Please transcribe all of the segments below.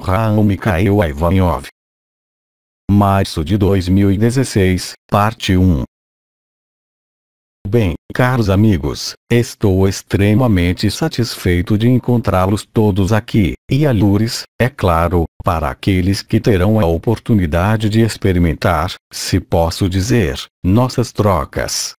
Avraham Mikhail Ivanov. Março de 2016, parte 1. Bem, caros amigos, estou extremamente satisfeito de encontrá-los todos aqui, e alures, é claro, para aqueles que terão a oportunidade de experimentar, se posso dizer, nossas trocas.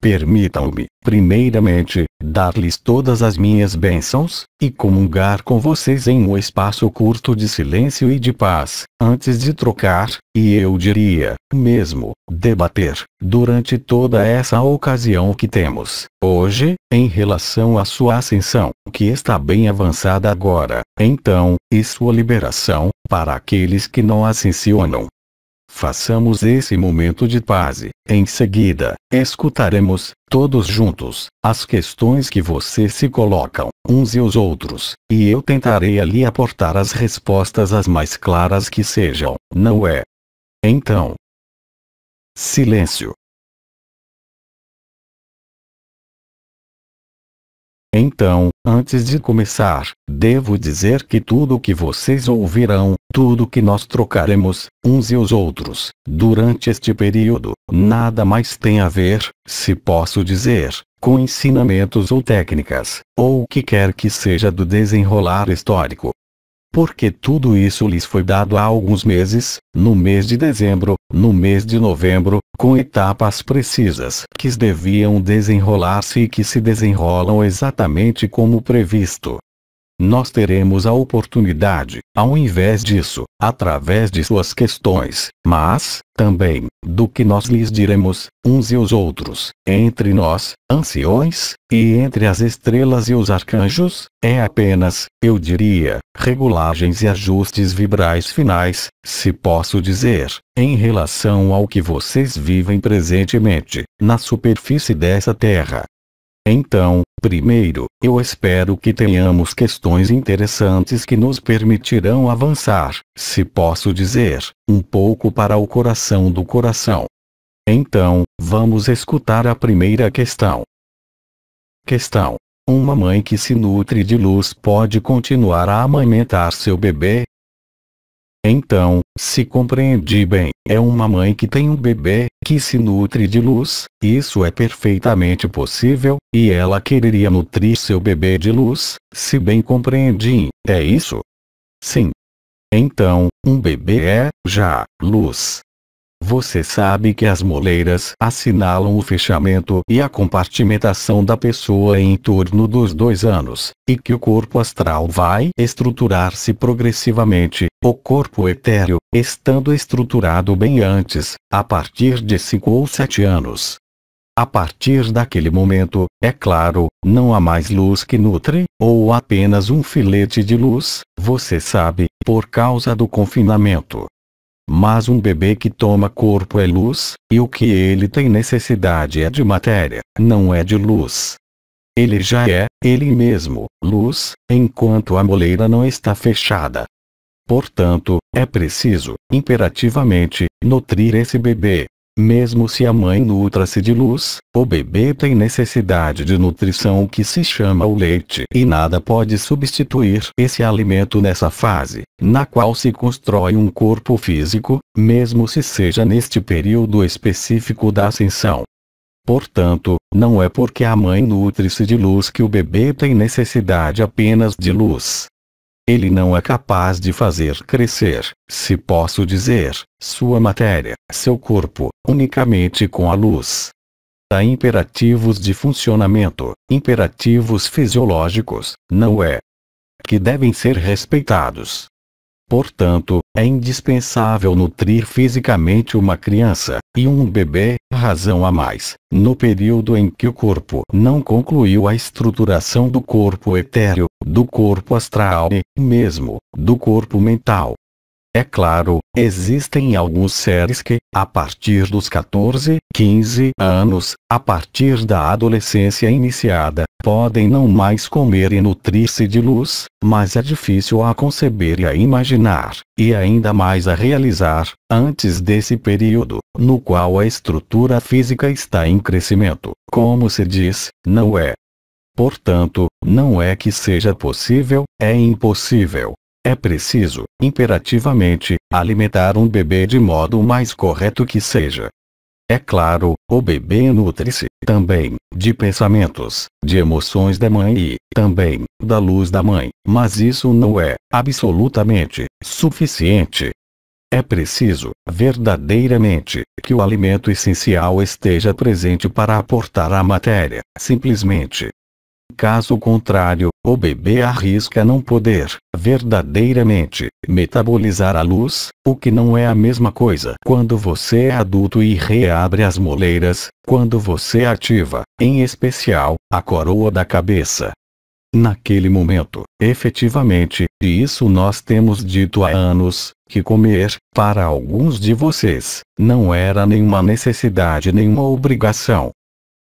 Permitam-me, primeiramente, dar-lhes todas as minhas bênçãos, e comungar com vocês em um espaço curto de silêncio e de paz, antes de trocar, e eu diria, mesmo, debater, durante toda essa ocasião que temos, hoje, em relação à sua ascensão, que está bem avançada agora, então, e sua liberação, para aqueles que não ascensionam. Façamos esse momento de paz e, em seguida, escutaremos, todos juntos, as questões que vocês se colocam, uns e os outros, e eu tentarei ali aportar as respostas as mais claras que sejam, não é? Então, silêncio. Então, antes de começar, devo dizer que tudo o que vocês ouvirão, tudo que nós trocaremos, uns e os outros, durante este período, nada mais tem a ver, se posso dizer, com ensinamentos ou técnicas, ou o que quer que seja do desenrolar histórico. Porque tudo isso lhes foi dado há alguns meses, no mês de dezembro, no mês de novembro, com etapas precisas que deviam desenrolar-se e que se desenrolam exatamente como previsto. Nós teremos a oportunidade, ao invés disso, através de suas questões, mas, também, do que nós lhes diremos, uns e os outros, entre nós, anciões, e entre as estrelas e os arcanjos, é apenas, eu diria, regulagens e ajustes vibrais finais, se posso dizer, em relação ao que vocês vivem presentemente, na superfície dessa terra. Então, primeiro, eu espero que tenhamos questões interessantes que nos permitirão avançar, se posso dizer, um pouco para o coração do coração. Então, vamos escutar a primeira questão. Questão: uma mãe que se nutre de luz pode continuar a amamentar seu bebê? Então, se compreendi bem, é uma mãe que tem um bebê, que se nutre de luz, isso é perfeitamente possível, e ela quereria nutrir seu bebê de luz, se bem compreendi, é isso? Sim. Então, um bebê é, já, luz. Você sabe que as moleiras assinalam o fechamento e a compartimentação da pessoa em torno dos 2 anos, e que o corpo astral vai estruturar-se progressivamente, o corpo etéreo, estando estruturado bem antes, a partir de 5 ou 7 anos. A partir daquele momento, é claro, não há mais luz que nutre, ou apenas um filete de luz, você sabe, por causa do confinamento. Mas um bebê que toma corpo é luz, e o que ele tem necessidade é de matéria, não é de luz. Ele já é, ele mesmo, luz, enquanto a moleira não está fechada. Portanto, é preciso, imperativamente, nutrir esse bebê. Mesmo se a mãe nutra-se de luz, o bebê tem necessidade de nutrição que se chama o leite, e nada pode substituir esse alimento nessa fase, na qual se constrói um corpo físico, mesmo se seja neste período específico da ascensão. Portanto, não é porque a mãe nutre-se de luz que o bebê tem necessidade apenas de luz. Ele não é capaz de fazer crescer, se posso dizer, sua matéria, seu corpo, unicamente com a luz. Há imperativos de funcionamento, imperativos fisiológicos, não é? Que devem ser respeitados. Portanto, é indispensável nutrir fisicamente uma criança, e um bebê, razão a mais, no período em que o corpo não concluiu a estruturação do corpo etéreo, do corpo astral e, mesmo, do corpo mental. É claro, existem alguns seres que, a partir dos 14, 15 anos, a partir da adolescência iniciada, podem não mais comer e nutrir-se de luz, mas é difícil a conceber e a imaginar, e ainda mais a realizar, antes desse período, no qual a estrutura física está em crescimento, como se diz, não é? Portanto, não é que seja possível, é impossível. É preciso, imperativamente, alimentar um bebê de modo o mais correto que seja. É claro, o bebê nutre-se, também, de pensamentos, de emoções da mãe e, também, da luz da mãe, mas isso não é, absolutamente, suficiente. É preciso, verdadeiramente, que o alimento essencial esteja presente para aportar a matéria, simplesmente. Caso contrário, o bebê arrisca não poder, verdadeiramente, metabolizar a luz, o que não é a mesma coisa quando você é adulto e reabre as moleiras, quando você ativa, em especial, a coroa da cabeça. Naquele momento, efetivamente, e isso nós temos dito há anos, que comer, para alguns de vocês, não era nenhuma necessidade, nenhuma obrigação.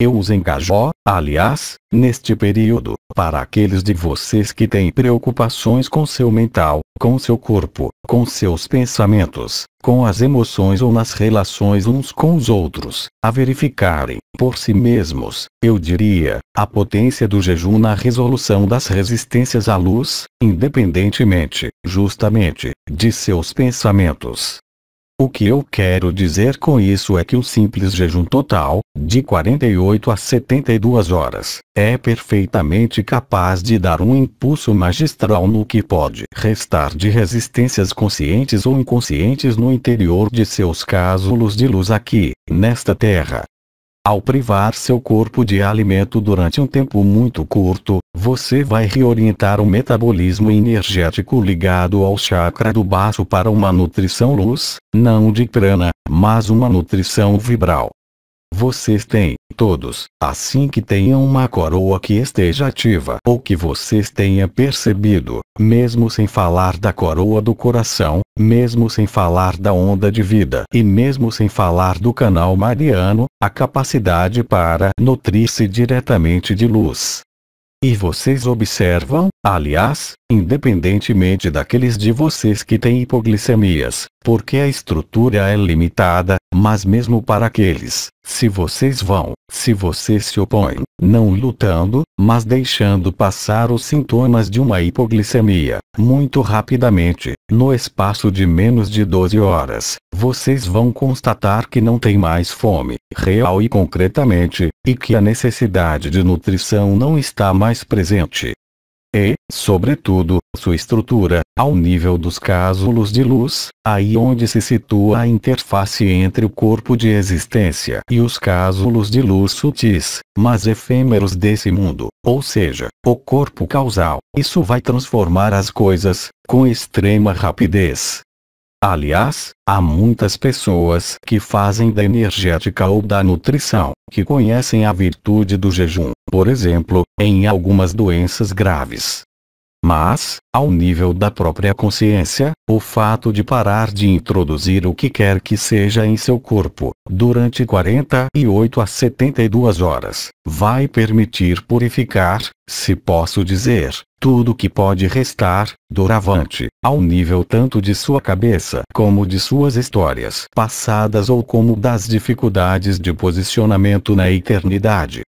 Eu os engajo, aliás, neste período, para aqueles de vocês que têm preocupações com seu mental, com seu corpo, com seus pensamentos, com as emoções ou nas relações uns com os outros, a verificarem, por si mesmos, eu diria, a potência do jejum na resolução das resistências à luz, independentemente, justamente, de seus pensamentos. O que eu quero dizer com isso é que o simples jejum total, de 48 a 72 horas, é perfeitamente capaz de dar um impulso magistral no que pode restar de resistências conscientes ou inconscientes no interior de seus cásulos de luz aqui, nesta terra. Ao privar seu corpo de alimento durante um tempo muito curto, você vai reorientar o metabolismo energético ligado ao chakra do baço para uma nutrição luz, não de prana, mas uma nutrição vibral. Vocês têm, todos, assim que tenham uma coroa que esteja ativa ou que vocês tenham percebido, mesmo sem falar da coroa do coração, mesmo sem falar da onda de vida e mesmo sem falar do canal mariano, a capacidade para nutrir-se diretamente de luz. E vocês observam, aliás, independentemente daqueles de vocês que têm hipoglicemias, porque a estrutura é limitada, mas mesmo para aqueles, se vocês se opõem, não lutando, mas deixando passar os sintomas de uma hipoglicemia, muito rapidamente, no espaço de menos de 12 horas, vocês vão constatar que não tem mais fome, real e concretamente, e que a necessidade de nutrição não está mais presente. E, sobretudo, sua estrutura, ao nível dos cásulos de luz, aí onde se situa a interface entre o corpo de existência e os cásulos de luz sutis, mas efêmeros desse mundo, ou seja, o corpo causal, isso vai transformar as coisas, com extrema rapidez. Aliás, há muitas pessoas que fazem da energética ou da nutrição, que conhecem a virtude do jejum, por exemplo, em algumas doenças graves. Mas, ao nível da própria consciência, o fato de parar de introduzir o que quer que seja em seu corpo, durante 48 a 72 horas, vai permitir purificar, se posso dizer, tudo que pode restar, doravante, ao nível tanto de sua cabeça como de suas histórias passadas ou como das dificuldades de posicionamento na eternidade.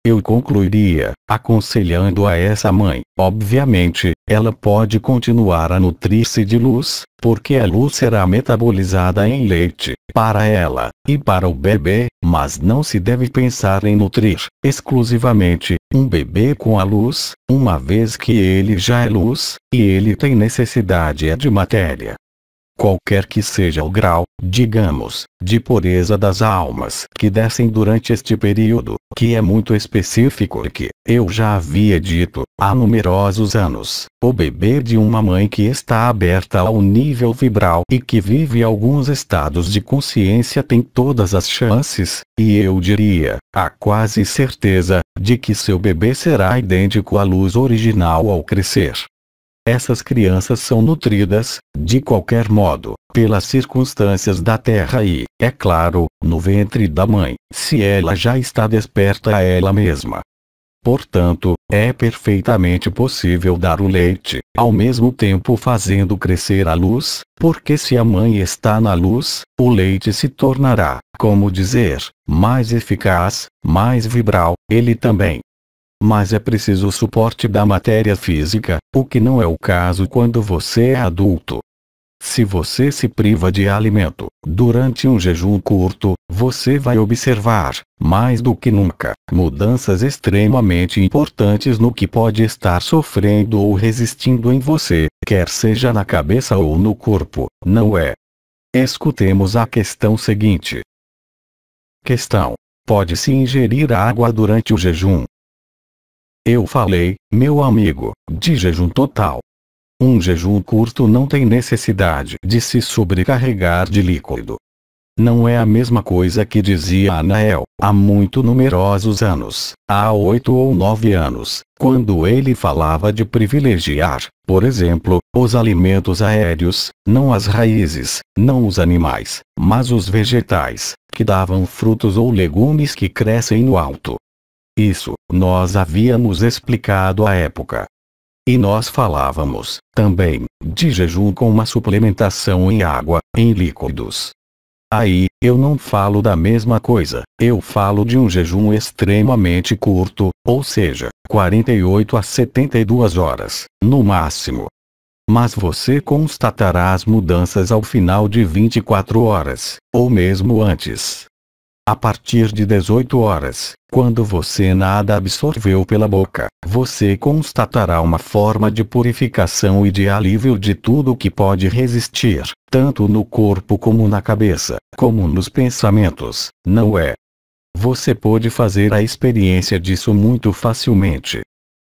Eu concluiria, aconselhando a essa mãe, obviamente, ela pode continuar a nutrir-se de luz, porque a luz será metabolizada em leite, para ela, e para o bebê, mas não se deve pensar em nutrir, exclusivamente, um bebê com a luz, uma vez que ele já é luz, e ele tem necessidade de matéria. Qualquer que seja o grau, digamos, de pureza das almas que descem durante este período, que é muito específico e que, eu já havia dito, há numerosos anos, o bebê de uma mãe que está aberta ao nível vibral e que vive alguns estados de consciência tem todas as chances, e eu diria, há quase certeza, de que seu bebê será idêntico à luz original ao crescer. Essas crianças são nutridas, de qualquer modo, pelas circunstâncias da terra e, é claro, no ventre da mãe, se ela já está desperta a ela mesma. Portanto, é perfeitamente possível dar o leite, ao mesmo tempo fazendo crescer a luz, porque se a mãe está na luz, o leite se tornará, como dizer, mais eficaz, mais vibral, ele também. mas é preciso o suporte da matéria física, o que não é o caso quando você é adulto. Se você se priva de alimento durante um jejum curto, você vai observar, mais do que nunca, mudanças extremamente importantes no que pode estar sofrendo ou resistindo em você, quer seja na cabeça ou no corpo, não é? Escutemos a questão seguinte. Questão: pode-se ingerir água durante o jejum? Eu falei, meu amigo, de jejum total. Um jejum curto não tem necessidade de se sobrecarregar de líquido. Não é a mesma coisa que dizia Anael, há muito numerosos anos, há 8 ou 9 anos, quando ele falava de privilegiar, por exemplo, os alimentos aéreos, não as raízes, não os animais, mas os vegetais, que davam frutos ou legumes que crescem no alto. Isso, nós havíamos explicado à época. E nós falávamos, também, de jejum com uma suplementação em água, em líquidos. Aí, eu não falo da mesma coisa, eu falo de um jejum extremamente curto, ou seja, 48 a 72 horas, no máximo. Mas você constatará as mudanças ao final de 24 horas, ou mesmo antes. A partir de 18 horas, quando você nada absorveu pela boca, você constatará uma forma de purificação e de alívio de tudo que pode resistir, tanto no corpo como na cabeça, como nos pensamentos, não é? Você pode fazer a experiência disso muito facilmente.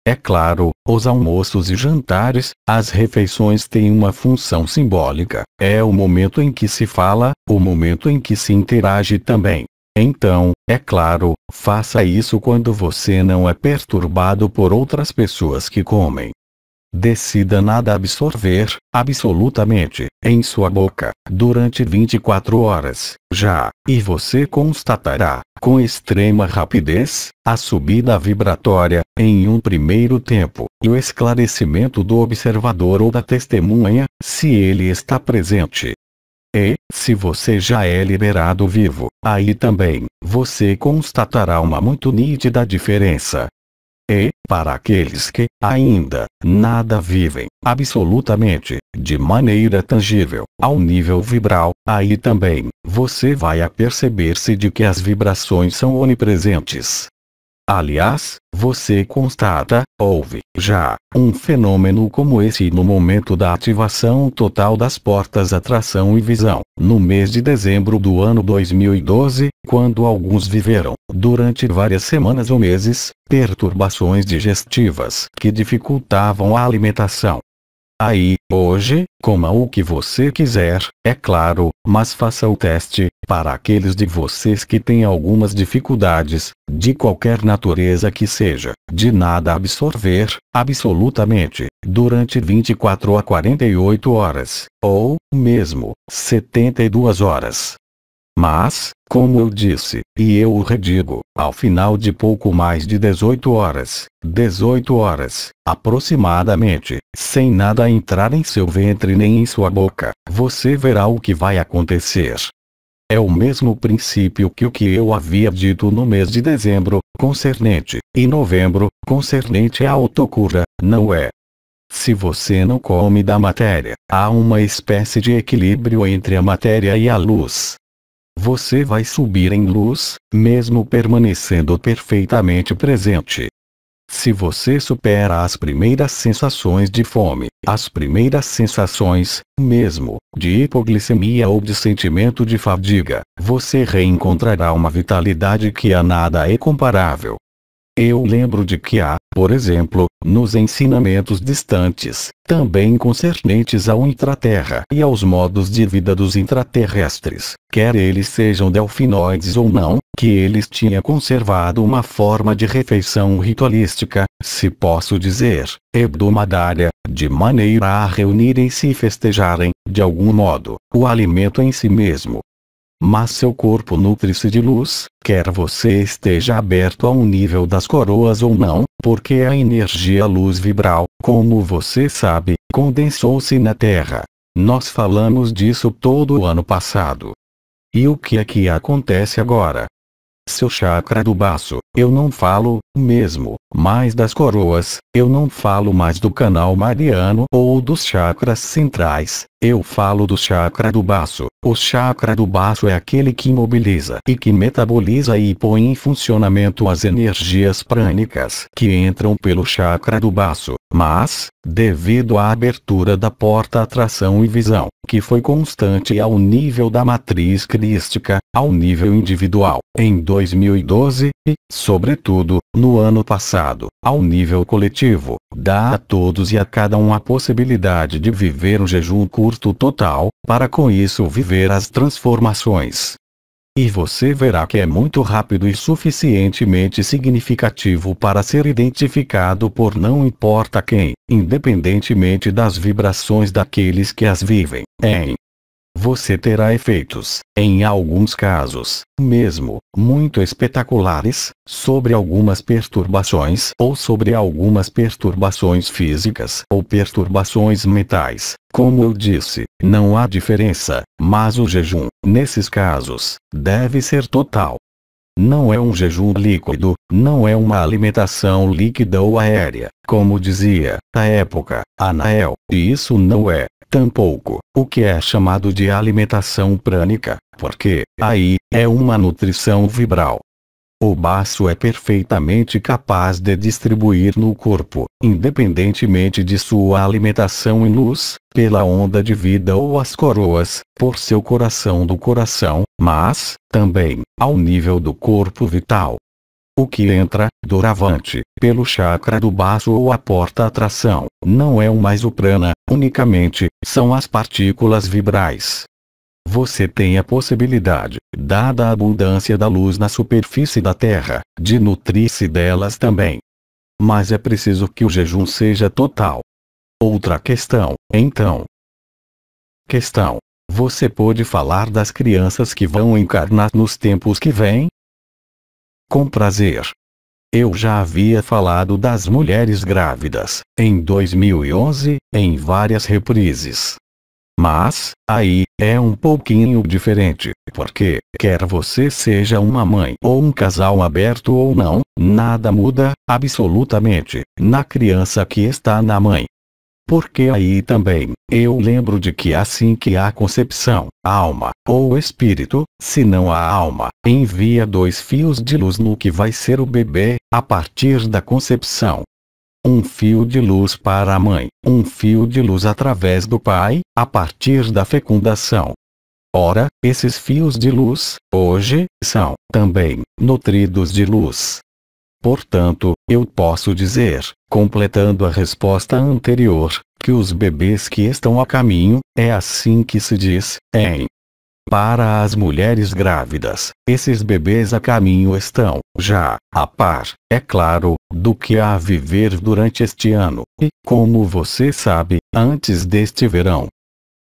É claro, os almoços e jantares, as refeições têm uma função simbólica, é o momento em que se fala, o momento em que se interage também. Então, é claro, faça isso quando você não é perturbado por outras pessoas que comem. Decida nada absorver, absolutamente, em sua boca, durante 24 horas, já, e você constatará, com extrema rapidez, a subida vibratória, em um primeiro tempo, e o esclarecimento do observador ou da testemunha, se ele está presente. E, se você já é liberado vivo, aí também, você constatará uma muito nítida diferença. E, para aqueles que, ainda, nada vivem, absolutamente, de maneira tangível, ao nível vibral, aí também, você vai aperceber-se de que as vibrações são onipresentes. Aliás, você constata, houve, já, um fenômeno como esse no momento da ativação total das portas atração e visão, no mês de dezembro do ano 2012, quando alguns viveram, durante várias semanas ou meses, perturbações digestivas que dificultavam a alimentação. Aí, hoje, coma o que você quiser, é claro, mas faça o teste, para aqueles de vocês que têm algumas dificuldades, de qualquer natureza que seja, de nada absorver, absolutamente, durante 24 a 48 horas, ou, mesmo, 72 horas. Mas, como eu disse, e eu o redigo, ao final de pouco mais de 18 horas, aproximadamente, sem nada entrar em seu ventre nem em sua boca, você verá o que vai acontecer. É o mesmo princípio que o que eu havia dito no mês de dezembro, concernente, e novembro, concernente à autocura, não é? Se você não come da matéria, há uma espécie de equilíbrio entre a matéria e a luz. Você vai subir em luz, mesmo permanecendo perfeitamente presente. Se você supera as primeiras sensações de fome, as primeiras sensações, mesmo, de hipoglicemia ou de sentimento de fadiga, você reencontrará uma vitalidade que a nada é comparável. Eu lembro de que há, por exemplo, nos ensinamentos distantes, também concernentes ao intraterra e aos modos de vida dos intraterrestres, quer eles sejam delfinoides ou não, que eles tinham conservado uma forma de refeição ritualística, se posso dizer, hebdomadária, de maneira a reunirem-se e festejarem, de algum modo, o alimento em si mesmo. Mas seu corpo nutre-se de luz, quer você esteja aberto a um nível das coroas ou não, porque a energia luz vibral, como você sabe, condensou-se na Terra. Nós falamos disso todo o ano passado. E o que é que acontece agora? seu chakra do baço. Eu não falo, mesmo, mais das coroas, eu não falo mais do canal mariano ou dos chakras centrais, eu falo do chakra do baço. O chakra do baço é aquele que mobiliza e que metaboliza e põe em funcionamento as energias prânicas que entram pelo chakra do baço, mas, devido à abertura da porta atração e visão, que foi constante ao nível da matriz crística, ao nível individual, em 2012, e, sobretudo, no ano passado, ao nível coletivo, dá a todos e a cada um a possibilidade de viver um jejum curto total, para com isso viver as transformações. E você verá que é muito rápido e suficientemente significativo para ser identificado por não importa quem, independentemente das vibrações daqueles que as vivem. Você terá efeitos, em alguns casos, mesmo, muito espetaculares, sobre algumas perturbações ou sobre algumas perturbações físicas ou perturbações mentais. Como eu disse, não há diferença, mas o jejum, nesses casos, deve ser total. Não é um jejum líquido, não é uma alimentação líquida ou aérea, como dizia, à época, Anael, e isso não é, tampouco, o que é chamado de alimentação prânica, porque, aí, é uma nutrição vibral. O baço é perfeitamente capaz de distribuir no corpo, independentemente de sua alimentação em luz, pela onda de vida ou as coroas, por seu coração do coração, mas, também, ao nível do corpo vital. O que entra, doravante, pelo chakra do baço ou a porta atração, não é mais o prana, unicamente, são as partículas vibrais. Você tem a possibilidade, dada a abundância da luz na superfície da Terra, de nutrir-se delas também. Mas é preciso que o jejum seja total. Outra questão, então. Você pode falar das crianças que vão encarnar nos tempos que vêm? Com prazer. Eu já havia falado das mulheres grávidas, em 2011, em várias reprises. Mas, aí, é um pouquinho diferente, porque, quer você seja uma mãe ou um casal aberto ou não, nada muda, absolutamente, na criança que está na mãe. Porque aí também, eu lembro de que assim que há concepção, a alma, ou espírito, se não a alma, envia 2 fios de luz no que vai ser o bebê, a partir da concepção. Um fio de luz para a mãe, um fio de luz através do pai, a partir da fecundação. Ora, esses fios de luz, hoje, são, também, nutridos de luz. Portanto, eu posso dizer, completando a resposta anterior, que os bebês que estão a caminho, é assim que se diz, para as mulheres grávidas, esses bebês a caminho estão, já, a par, é claro, do que há a viver durante este ano, e, como você sabe, antes deste verão.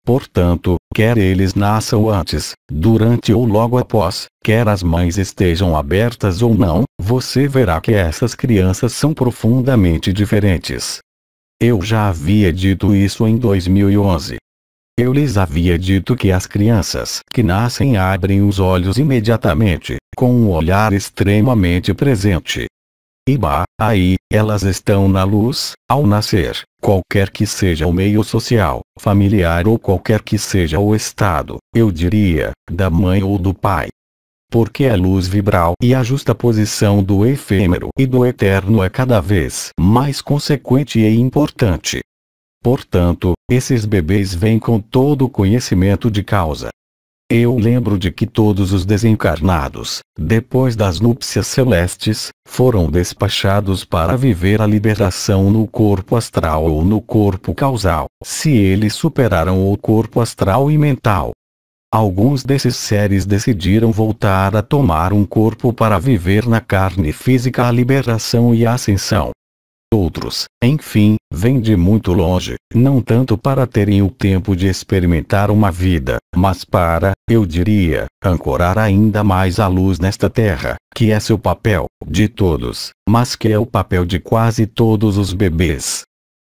Portanto, quer eles nasçam antes, durante ou logo após, quer as mães estejam abertas ou não, você verá que essas crianças são profundamente diferentes. Eu já havia dito isso em 2011. Eu lhes havia dito que as crianças que nascem abrem os olhos imediatamente, com um olhar extremamente presente. E aí, elas estão na luz, ao nascer, qualquer que seja o meio social, familiar ou qualquer que seja o estado, eu diria, da mãe ou do pai. Porque a luz vibral e a justaposição do efêmero e do eterno é cada vez mais consequente e importante. Portanto, esses bebês vêm com todo o conhecimento de causa. Eu lembro de que todos os desencarnados, depois das núpcias celestes, foram despachados para viver a liberação no corpo astral ou no corpo causal, se eles superaram o corpo astral e mental. Alguns desses seres decidiram voltar a tomar um corpo para viver na carne física a liberação e a ascensão. Outros, enfim, vêm de muito longe, não tanto para terem o tempo de experimentar uma vida, mas para, eu diria, ancorar ainda mais a luz nesta terra, que é seu papel, de todos, mas que é o papel de quase todos os bebês.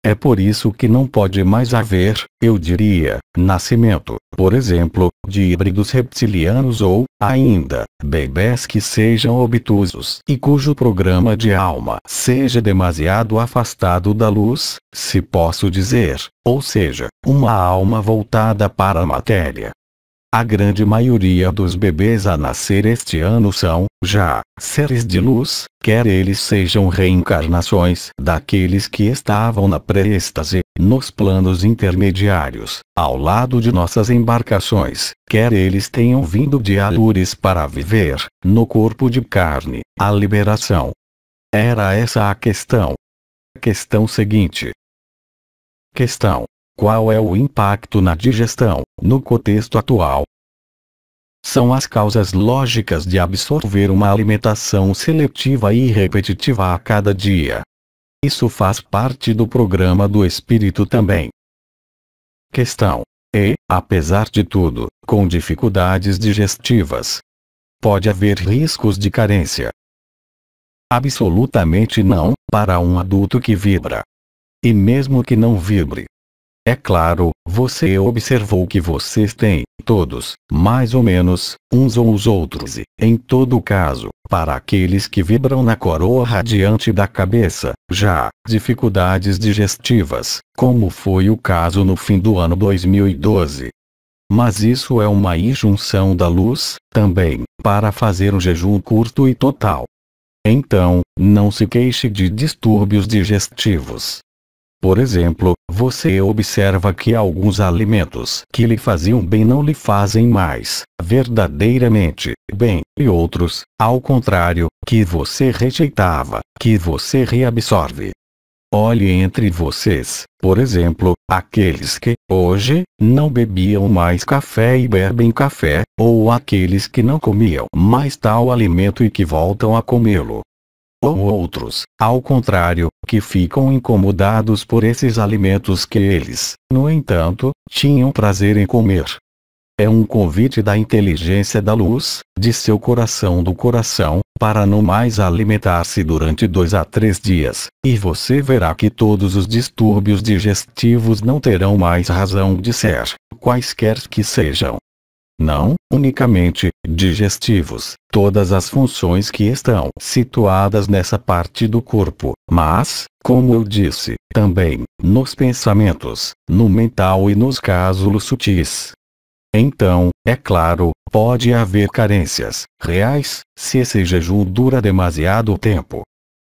É por isso que não pode mais haver, eu diria, nascimento, por exemplo, de híbridos reptilianos ou, ainda, bebés que sejam obtusos e cujo programa de alma seja demasiado afastado da luz, se posso dizer, ou seja, uma alma voltada para a matéria. A grande maioria dos bebês a nascer este ano são, já, seres de luz, quer eles sejam reencarnações daqueles que estavam na pré-êxtase, nos planos intermediários, ao lado de nossas embarcações, quer eles tenham vindo de alures para viver, no corpo de carne, a liberação. Era essa a questão. Questão seguinte. Questão. Qual é o impacto na digestão, no contexto atual? São as causas lógicas de absorver uma alimentação seletiva e repetitiva a cada dia. Isso faz parte do programa do espírito também. Questão. E, apesar de tudo, com dificuldades digestivas, pode haver riscos de carência? Absolutamente não, para um adulto que vibra. E mesmo que não vibre. É claro, você observou que vocês têm, todos, mais ou menos, uns ou os outros e, em todo caso, para aqueles que vibram na coroa radiante da cabeça, já, dificuldades digestivas, como foi o caso no fim do ano 2012. Mas isso é uma injunção da luz, também, para fazer um jejum curto e total. Então, não se queixe de distúrbios digestivos. Por exemplo, você observa que alguns alimentos que lhe faziam bem não lhe fazem mais, verdadeiramente, bem, e outros, ao contrário, que você rejeitava, que você reabsorve. Olhe entre vocês, por exemplo, aqueles que, hoje, não bebiam mais café e bebem café, ou aqueles que não comiam mais tal alimento e que voltam a comê-lo. Ou outros, ao contrário, que ficam incomodados por esses alimentos que eles, no entanto, tinham prazer em comer. É um convite da inteligência da luz, de seu coração do coração, para não mais alimentar-se durante 2 a 3 dias, e você verá que todos os distúrbios digestivos não terão mais razão de ser, quaisquer que sejam. Não, unicamente, digestivos, todas as funções que estão situadas nessa parte do corpo, mas, como eu disse, também, nos pensamentos, no mental e nos cásulos sutis. Então, é claro, pode haver carências reais, se esse jejum dura demasiado tempo.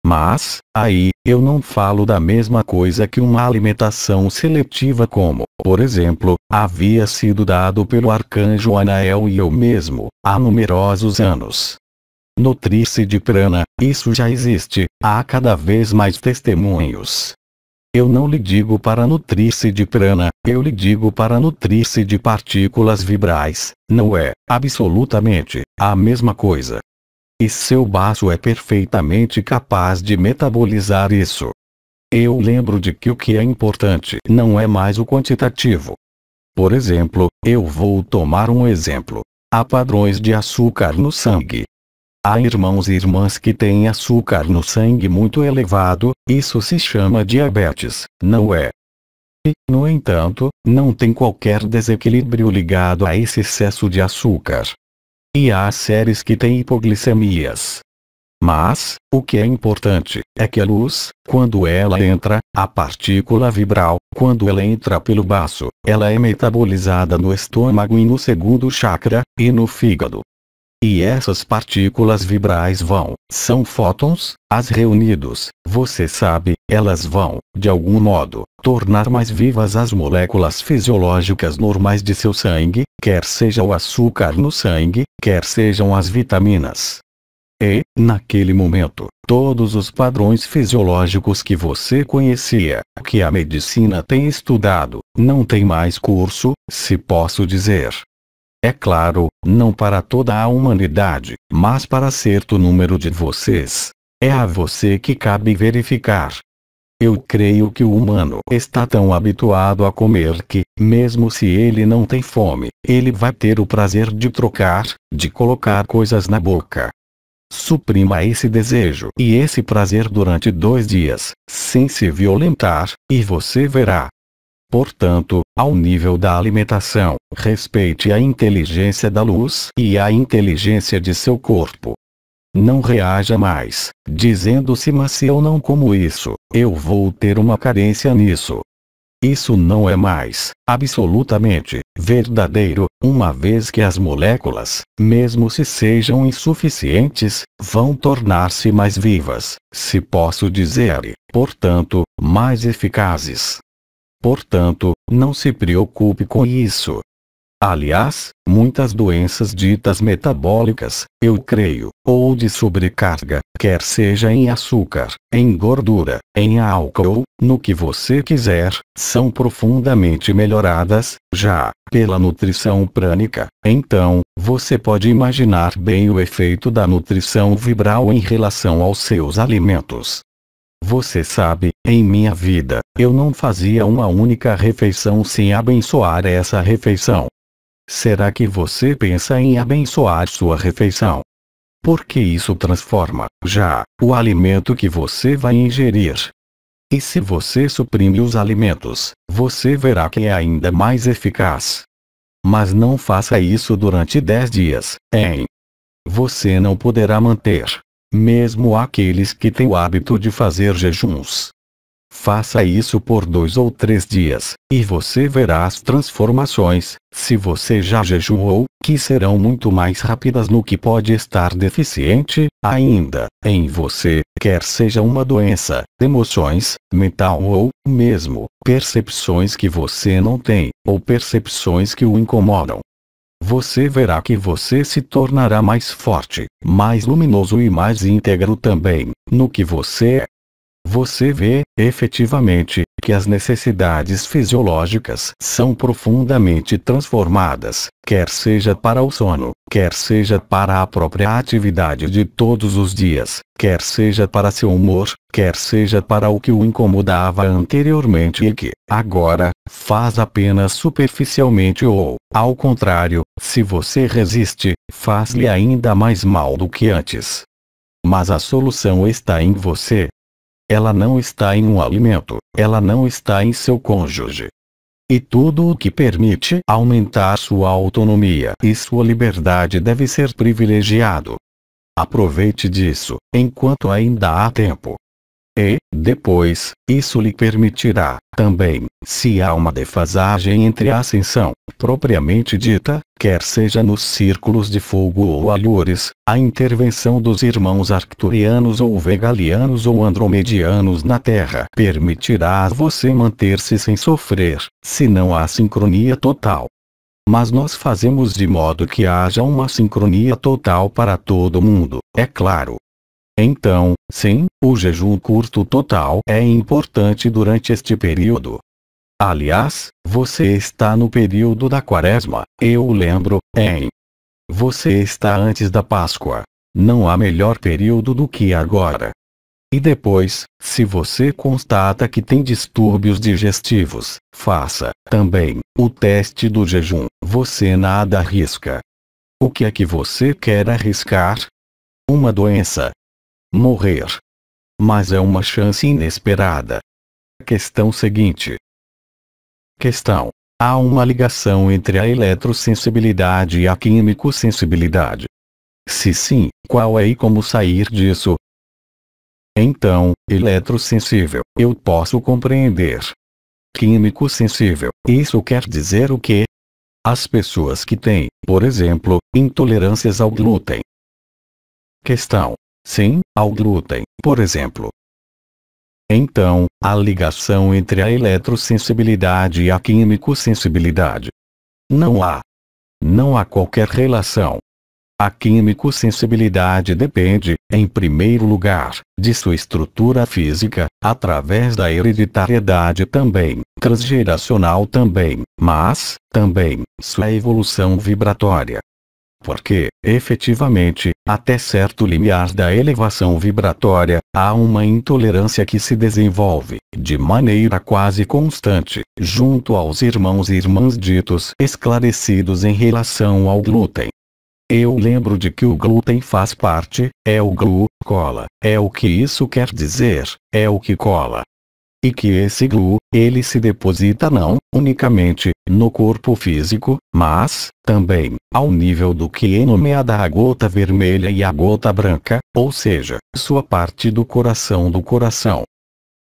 Mas, aí, eu não falo da mesma coisa que uma alimentação seletiva como, por exemplo, havia sido dado pelo arcanjo Anael e eu mesmo, há numerosos anos. Nutrir-se de prana, isso já existe, há cada vez mais testemunhos. Eu não lhe digo para nutrir-se de prana, eu lhe digo para nutrir-se de partículas vibrais, não é, absolutamente, a mesma coisa. E seu baço é perfeitamente capaz de metabolizar isso. Eu lembro de que o que é importante não é mais o quantitativo. Por exemplo, eu vou tomar um exemplo. Há padrões de açúcar no sangue. Há irmãos e irmãs que têm açúcar no sangue muito elevado, isso se chama diabetes, não é? E, no entanto, não tem qualquer desequilíbrio ligado a esse excesso de açúcar. E há seres que têm hipoglicemias. Mas, o que é importante, é que a luz, quando ela entra, a partícula vibral, quando ela entra pelo baço, ela é metabolizada no estômago e no segundo chakra, e no fígado. E essas partículas vibrais são fótons, as reunidos, você sabe, elas vão, de algum modo, tornar mais vivas as moléculas fisiológicas normais de seu sangue, quer seja o açúcar no sangue, quer sejam as vitaminas. E, naquele momento, todos os padrões fisiológicos que você conhecia, que a medicina tem estudado, não tem mais curso, se posso dizer. É claro, não para toda a humanidade, mas para certo número de vocês. É a você que cabe verificar. Eu creio que o humano está tão habituado a comer que, mesmo se ele não tem fome, ele vai ter o prazer de trocar, de colocar coisas na boca. Suprima esse desejo e esse prazer durante 2 dias, sem se violentar, e você verá. Portanto, ao nível da alimentação, respeite a inteligência da luz e a inteligência de seu corpo. Não reaja mais, dizendo-se: mas se eu não como isso, eu vou ter uma carência nisso. Isso não é mais, absolutamente, verdadeiro, uma vez que as moléculas, mesmo se sejam insuficientes, vão tornar-se mais vivas, se posso dizer, portanto, mais eficazes. Portanto, não se preocupe com isso. Aliás, muitas doenças ditas metabólicas, eu creio, ou de sobrecarga, quer seja em açúcar, em gordura, em álcool, no que você quiser, são profundamente melhoradas, já, pela nutrição prânica. Então, você pode imaginar bem o efeito da nutrição vibral em relação aos seus alimentos. Você sabe, em minha vida, eu não fazia uma única refeição sem abençoar essa refeição. Será que você pensa em abençoar sua refeição? Porque isso transforma, já, o alimento que você vai ingerir. E se você suprime os alimentos, você verá que é ainda mais eficaz. Mas não faça isso durante 10 dias, hein? Você não poderá manter. Mesmo aqueles que têm o hábito de fazer jejuns. Faça isso por 2 ou 3 dias, e você verá as transformações, se você já jejuou, que serão muito mais rápidas no que pode estar deficiente, ainda, em você, quer seja uma doença, emoções, mental ou, mesmo, percepções que você não tem, ou percepções que o incomodam. Você verá que você se tornará mais forte, mais luminoso e mais íntegro também, no que você é. Você vê, efetivamente, que as necessidades fisiológicas são profundamente transformadas, quer seja para o sono, quer seja para a própria atividade de todos os dias, quer seja para seu humor, quer seja para o que o incomodava anteriormente e que, agora, faz apenas superficialmente ou, ao contrário, se você resiste, faz-lhe ainda mais mal do que antes. Mas a solução está em você. Ela não está em um alimento, ela não está em seu cônjuge. E tudo o que permite aumentar sua autonomia e sua liberdade deve ser privilegiado. Aproveite disso, enquanto ainda há tempo. E, depois, isso lhe permitirá, também, se há uma defasagem entre a ascensão, propriamente dita, quer seja nos círculos de fogo ou alures, a intervenção dos irmãos arcturianos ou vegalianos ou andromedianos na Terra permitirá a você manter-se sem sofrer, se não há sincronia total. Mas nós fazemos de modo que haja uma sincronia total para todo mundo, é claro. Então, sim, o jejum curto total é importante durante este período. Aliás, você está no período da Quaresma, eu lembro, hein? Você está antes da Páscoa. Não há melhor período do que agora. E depois, se você constata que tem distúrbios digestivos, faça, também, o teste do jejum. Você nada arrisca. O que é que você quer arriscar? Uma doença. Morrer. Mas é uma chance inesperada. Questão seguinte. Questão. Há uma ligação entre a eletrosensibilidade e a químico-sensibilidade? Se sim, qual é e como sair disso? Então, eletrossensível, eu posso compreender. Químico sensível, isso quer dizer o quê? As pessoas que têm, por exemplo, intolerâncias ao glúten. Questão. Sim, ao glúten, por exemplo. Então, a ligação entre a eletrosensibilidade e a químico-sensibilidade. Não há. Não há qualquer relação. A químico-sensibilidade depende, em primeiro lugar, de sua estrutura física, através da hereditariedade também, transgeracional também, mas, também, sua evolução vibratória. Porque, efetivamente, até certo limiar da elevação vibratória, há uma intolerância que se desenvolve, de maneira quase constante, junto aos irmãos e irmãs ditos esclarecidos em relação ao glúten. Eu lembro de que o glúten faz parte, é o glu, cola, é o que isso quer dizer, é o que cola. E que esse glu, ele se deposita não, unicamente, no corpo físico, mas, também, ao nível do que é nomeada a gota vermelha e a gota branca, ou seja, sua parte do coração.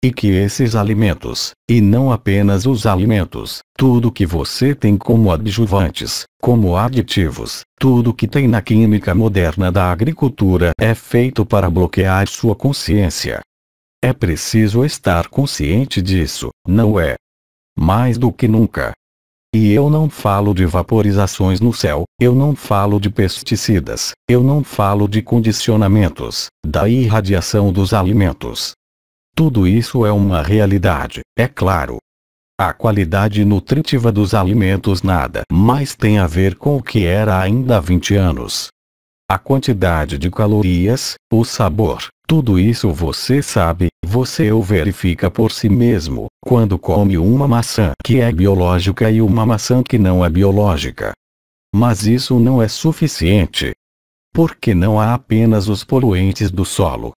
E que esses alimentos, e não apenas os alimentos, tudo que você tem como adjuvantes, como aditivos, tudo que tem na química moderna da agricultura é feito para bloquear sua consciência. É preciso estar consciente disso, não é? Mais do que nunca. E eu não falo de vaporizações no céu, eu não falo de pesticidas, eu não falo de condicionamentos, da irradiação dos alimentos. Tudo isso é uma realidade, é claro. A qualidade nutritiva dos alimentos nada mais tem a ver com o que era ainda há 20 anos. A quantidade de calorias, o sabor, tudo isso você sabe, você o verifica por si mesmo, quando come uma maçã que é biológica e uma maçã que não é biológica. Mas isso não é suficiente. Porque não há apenas os poluentes do solo.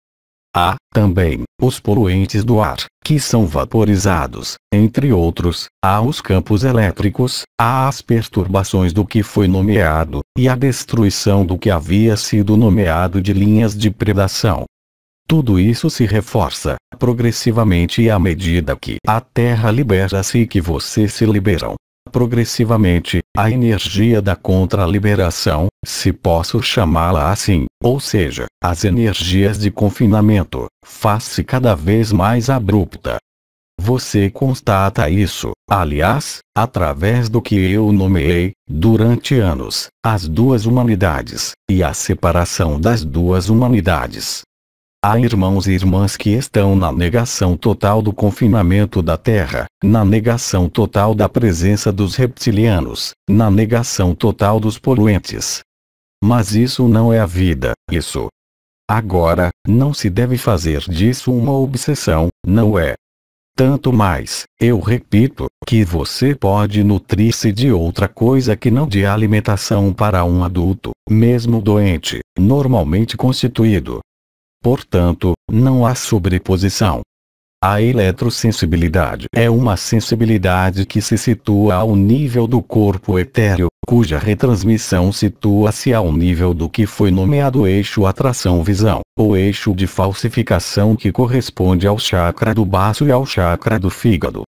Há, também, os poluentes do ar, que são vaporizados, entre outros, há os campos elétricos, há as perturbações do que foi nomeado, e a destruição do que havia sido nomeado de linhas de predação. Tudo isso se reforça, progressivamente e à medida que a Terra libera-se e que vocês se liberam. Progressivamente, a energia da contra-liberação, se posso chamá-la assim, ou seja, as energias de confinamento, faz-se cada vez mais abrupta. Você constata isso, aliás, através do que eu nomeei, durante anos, as duas humanidades, e a separação das duas humanidades. Há irmãos e irmãs que estão na negação total do confinamento da Terra, na negação total da presença dos reptilianos, na negação total dos poluentes. Mas isso não é a vida, isso. Agora, não se deve fazer disso uma obsessão, não é? Tanto mais, eu repito, que você pode nutrir-se de outra coisa que não de alimentação para um adulto, mesmo doente, normalmente constituído. Portanto, não há sobreposição. A eletrosensibilidade é uma sensibilidade que se situa ao nível do corpo etéreo, cuja retransmissão situa-se ao nível do que foi nomeado eixo atração-visão, ou eixo de falsificação que corresponde ao chakra do baço e ao chakra do fígado.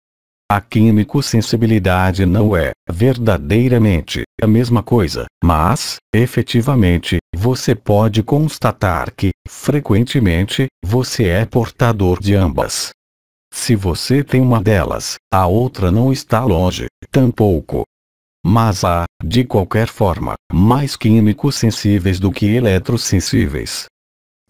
A químico-sensibilidade não é, verdadeiramente, a mesma coisa, mas, efetivamente, você pode constatar que, frequentemente, você é portador de ambas. Se você tem uma delas, a outra não está longe, tampouco. Mas há, de qualquer forma, mais químicos sensíveis do que eletrossensíveis.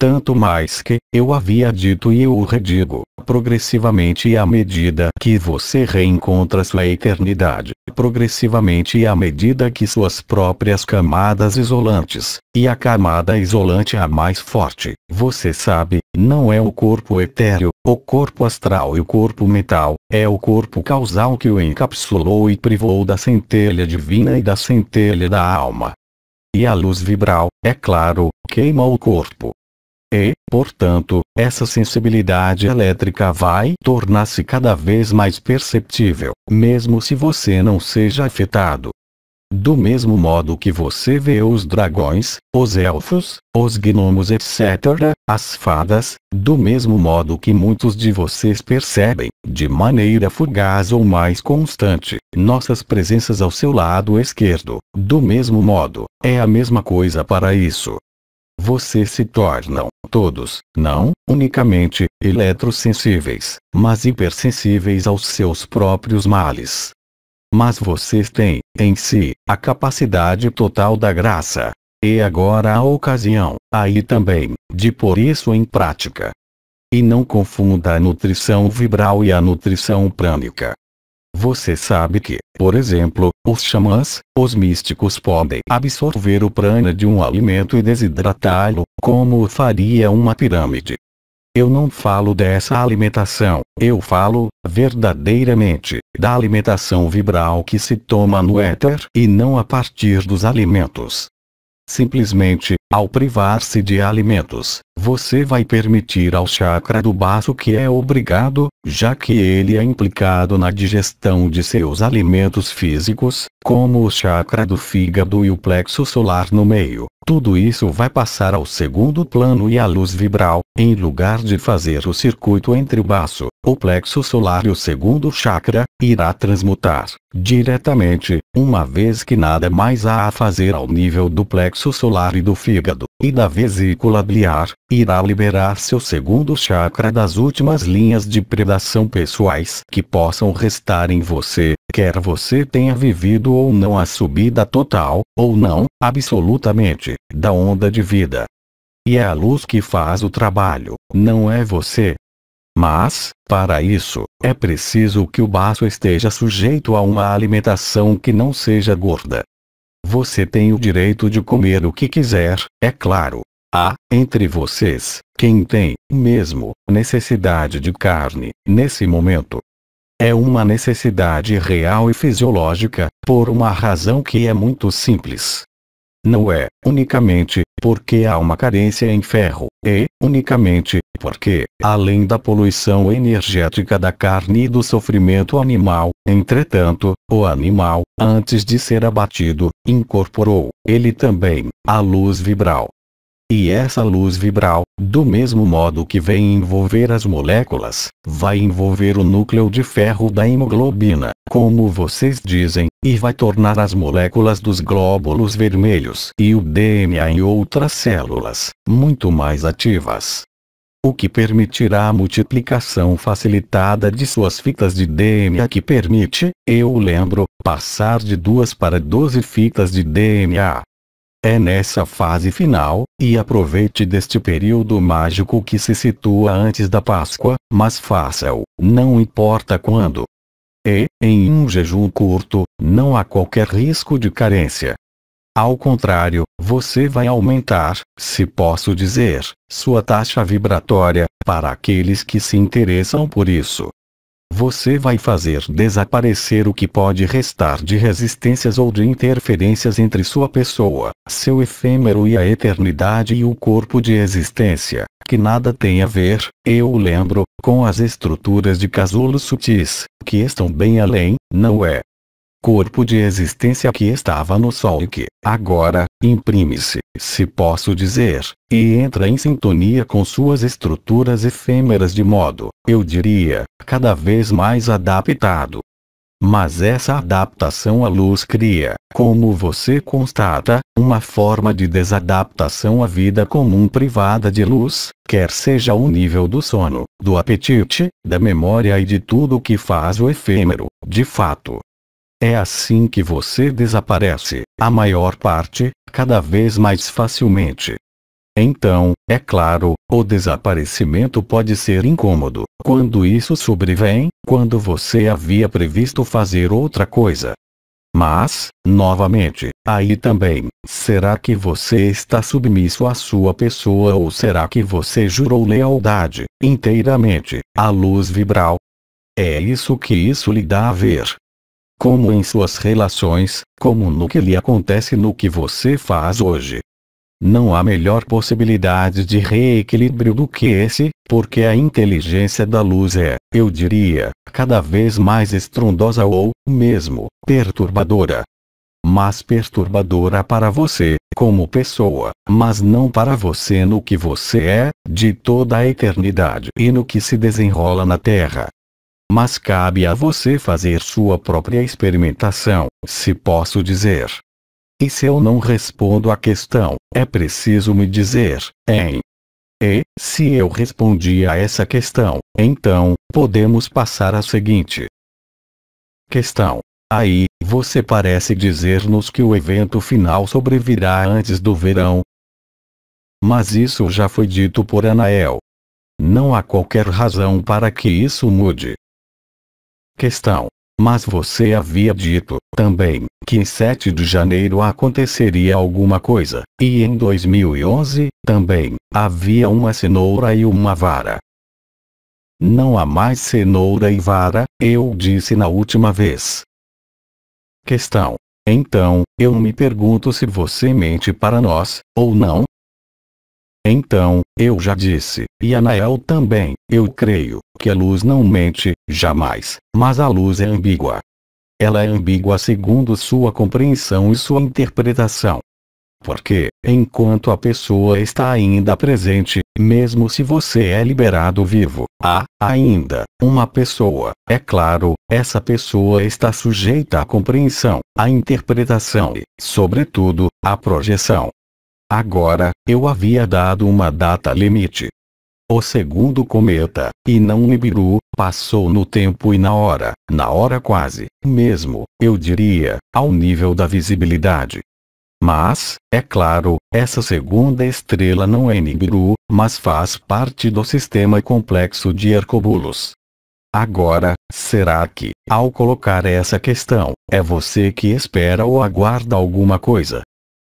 Tanto mais que, eu havia dito e eu o redigo, progressivamente e à medida que você reencontra sua eternidade, progressivamente e à medida que suas próprias camadas isolantes, e a camada isolante a mais forte, você sabe, não é o corpo etéreo, o corpo astral e o corpo mental, é o corpo causal que o encapsulou e privou da centelha divina e da centelha da alma. E a luz vibral, é claro, queima o corpo. E, portanto, essa sensibilidade elétrica vai tornar-se cada vez mais perceptível, mesmo se você não seja afetado. Do mesmo modo que você vê os dragões, os elfos, os gnomos etc., as fadas, do mesmo modo que muitos de vocês percebem, de maneira fugaz ou mais constante, nossas presenças ao seu lado esquerdo, do mesmo modo, é a mesma coisa para isso. Vocês se tornam, todos, não, unicamente, eletrossensíveis, mas hipersensíveis aos seus próprios males. Mas vocês têm, em si, a capacidade total da graça. E agora a ocasião, aí também, de pôr isso em prática. E não confunda a nutrição vibral e a nutrição prânica. Você sabe que, por exemplo, os xamãs, os místicos podem absorver o prana de um alimento e desidratá-lo, como o faria uma pirâmide. Eu não falo dessa alimentação, eu falo, verdadeiramente, da alimentação vibral que se toma no éter e não a partir dos alimentos. Simplesmente, ao privar-se de alimentos, você vai permitir ao chakra do baço que é obrigado, já que ele é implicado na digestão de seus alimentos físicos, como o chakra do fígado e o plexo solar no meio. Tudo isso vai passar ao segundo plano e a luz vibral, em lugar de fazer o circuito entre o baço, o plexo solar e o segundo chakra, irá transmutar diretamente, uma vez que nada mais há a fazer ao nível do plexo solar e do fígado, e da vesícula biliar, irá liberar seu segundo chakra das últimas linhas de predação pessoais que possam restar em você, quer você tenha vivido ou não a subida total, ou não, absolutamente, da onda de vida. E é a luz que faz o trabalho, não é você. Mas, para isso, é preciso que o baço esteja sujeito a uma alimentação que não seja gorda. Você tem o direito de comer o que quiser, é claro. Há, entre vocês, quem tem, mesmo, necessidade de carne, nesse momento. É uma necessidade real e fisiológica, por uma razão que é muito simples. Não é, unicamente, porque há uma carência em ferro, e, unicamente, porque, além da poluição energética da carne e do sofrimento animal, entretanto, o animal, antes de ser abatido, incorporou, ele também, a luz vibral. E essa luz vibral, do mesmo modo que vem envolver as moléculas, vai envolver o núcleo de ferro da hemoglobina, como vocês dizem, e vai tornar as moléculas dos glóbulos vermelhos e o DNA em outras células, muito mais ativas. O que permitirá a multiplicação facilitada de suas fitas de DNA que permite, eu lembro, passar de 2 para 12 fitas de DNA. É nessa fase final, e aproveite deste período mágico que se situa antes da Páscoa, mas faça-o, não importa quando. E, em um jejum curto, não há qualquer risco de carência. Ao contrário, você vai aumentar, se posso dizer, sua taxa vibratória, para aqueles que se interessam por isso. Você vai fazer desaparecer o que pode restar de resistências ou de interferências entre sua pessoa, seu efêmero e a eternidade e o corpo de existência, que nada tem a ver, eu lembro, com as estruturas de casulos sutis, que estão bem além, não é? Corpo de existência que estava no Sol e que, agora, imprime-se, se posso dizer, e entra em sintonia com suas estruturas efêmeras de modo, eu diria, cada vez mais adaptado. Mas essa adaptação à luz cria, como você constata, uma forma de desadaptação à vida comum privada de luz, quer seja o nível do sono, do apetite, da memória e de tudo o que faz o efêmero, de fato. É assim que você desaparece, a maior parte, cada vez mais facilmente. Então, é claro, o desaparecimento pode ser incômodo, quando isso sobrevém, quando você havia previsto fazer outra coisa. Mas, novamente, aí também, será que você está submisso à sua pessoa ou será que você jurou lealdade, inteiramente, à luz vibral? É isso que isso lhe dá a ver. Como em suas relações, como no que lhe acontece no que você faz hoje. Não há melhor possibilidade de reequilíbrio do que esse, porque a inteligência da luz é, eu diria, cada vez mais estrondosa ou, mesmo, perturbadora. Mas perturbadora para você, como pessoa, mas não para você no que você é, de toda a eternidade e no que se desenrola na Terra. Mas cabe a você fazer sua própria experimentação, se posso dizer. E se eu não respondo à questão, é preciso me dizer, hein? E, se eu respondi a essa questão, então, podemos passar à seguinte questão. Aí, você parece dizer-nos que o evento final sobrevirá antes do verão. Mas isso já foi dito por Anael. Não há qualquer razão para que isso mude. Questão. Mas você havia dito, também, que em 7 de janeiro aconteceria alguma coisa, e em 2011, também, havia uma cenoura e uma vara. Não há mais cenoura e vara, eu disse na última vez. Questão. Então, eu me pergunto se você mente para nós, ou não? Então, eu já disse, e Anael também, eu creio, que a luz não mente, jamais, mas a luz é ambígua. Ela é ambígua segundo sua compreensão e sua interpretação. Porque, enquanto a pessoa está ainda presente, mesmo se você é liberado vivo, há, ainda, uma pessoa, é claro, essa pessoa está sujeita à compreensão, à interpretação e, sobretudo, à projeção. Agora, eu havia dado uma data limite. O segundo cometa, e não Nibiru, passou no tempo e na hora quase, mesmo, eu diria, ao nível da visibilidade. Mas, é claro, essa segunda estrela não é Nibiru, mas faz parte do sistema complexo de Hercóbulos. Agora, será que, ao colocar essa questão, é você que espera ou aguarda alguma coisa?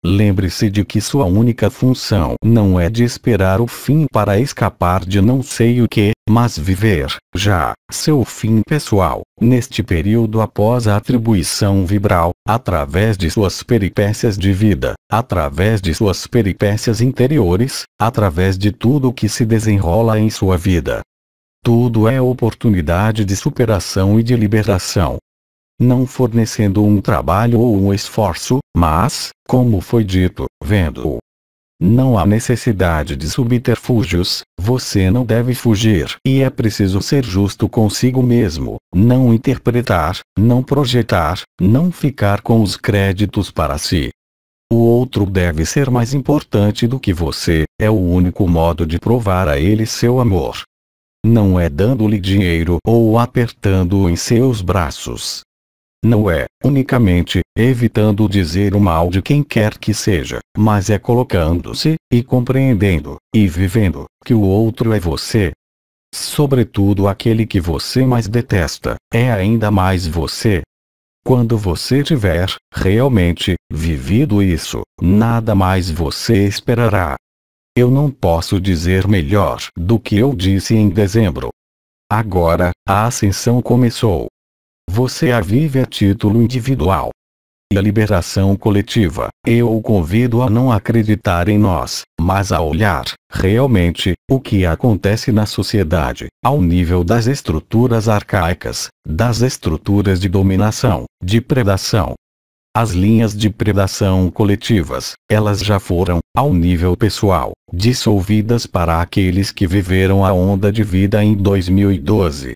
Lembre-se de que sua única função não é de esperar o fim para escapar de não sei o que, mas viver, já, seu fim pessoal, neste período após a atribuição vibral, através de suas peripécias de vida, através de suas peripécias interiores, através de tudo que se desenrola em sua vida. Tudo é oportunidade de superação e de liberação. Não fornecendo um trabalho ou um esforço, mas, como foi dito, vendo-o. Não há necessidade de subterfúgios, você não deve fugir. E é preciso ser justo consigo mesmo, não interpretar, não projetar, não ficar com os créditos para si. O outro deve ser mais importante do que você, é o único modo de provar a ele seu amor. Não é dando-lhe dinheiro ou apertando-o em seus braços. Não é, unicamente, evitando dizer o mal de quem quer que seja, mas é colocando-se, e compreendendo, e vivendo, que o outro é você. Sobretudo aquele que você mais detesta, é ainda mais você. Quando você tiver, realmente, vivido isso, nada mais você esperará. Eu não posso dizer melhor do que eu disse em dezembro. Agora, a ascensão começou. Você a vive a título individual. E a liberação coletiva, eu o convido a não acreditar em nós, mas a olhar, realmente, o que acontece na sociedade, ao nível das estruturas arcaicas, das estruturas de dominação, de predação. As linhas de predação coletivas, elas já foram, ao nível pessoal, dissolvidas para aqueles que viveram a onda de vida em 2012.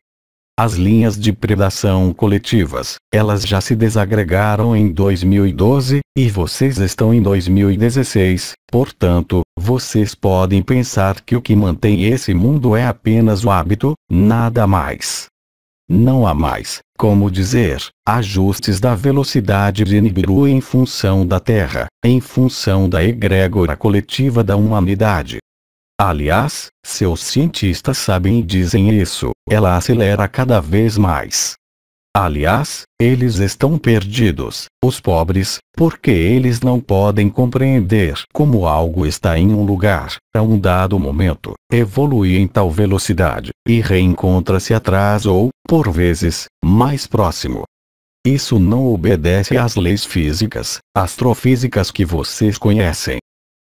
As linhas de predação coletivas, elas já se desagregaram em 2012, e vocês estão em 2016, portanto, vocês podem pensar que o que mantém esse mundo é apenas o hábito, nada mais. Não há mais, como dizer, ajustes da velocidade de Nibiru em função da Terra, em função da egrégora coletiva da humanidade. Aliás, seus cientistas sabem e dizem isso, ela acelera cada vez mais. Aliás, eles estão perdidos, os pobres, porque eles não podem compreender como algo está em um lugar, a um dado momento, evolui em tal velocidade, e reencontra-se atrás ou, por vezes, mais próximo. Isso não obedece às leis físicas, astrofísicas que vocês conhecem.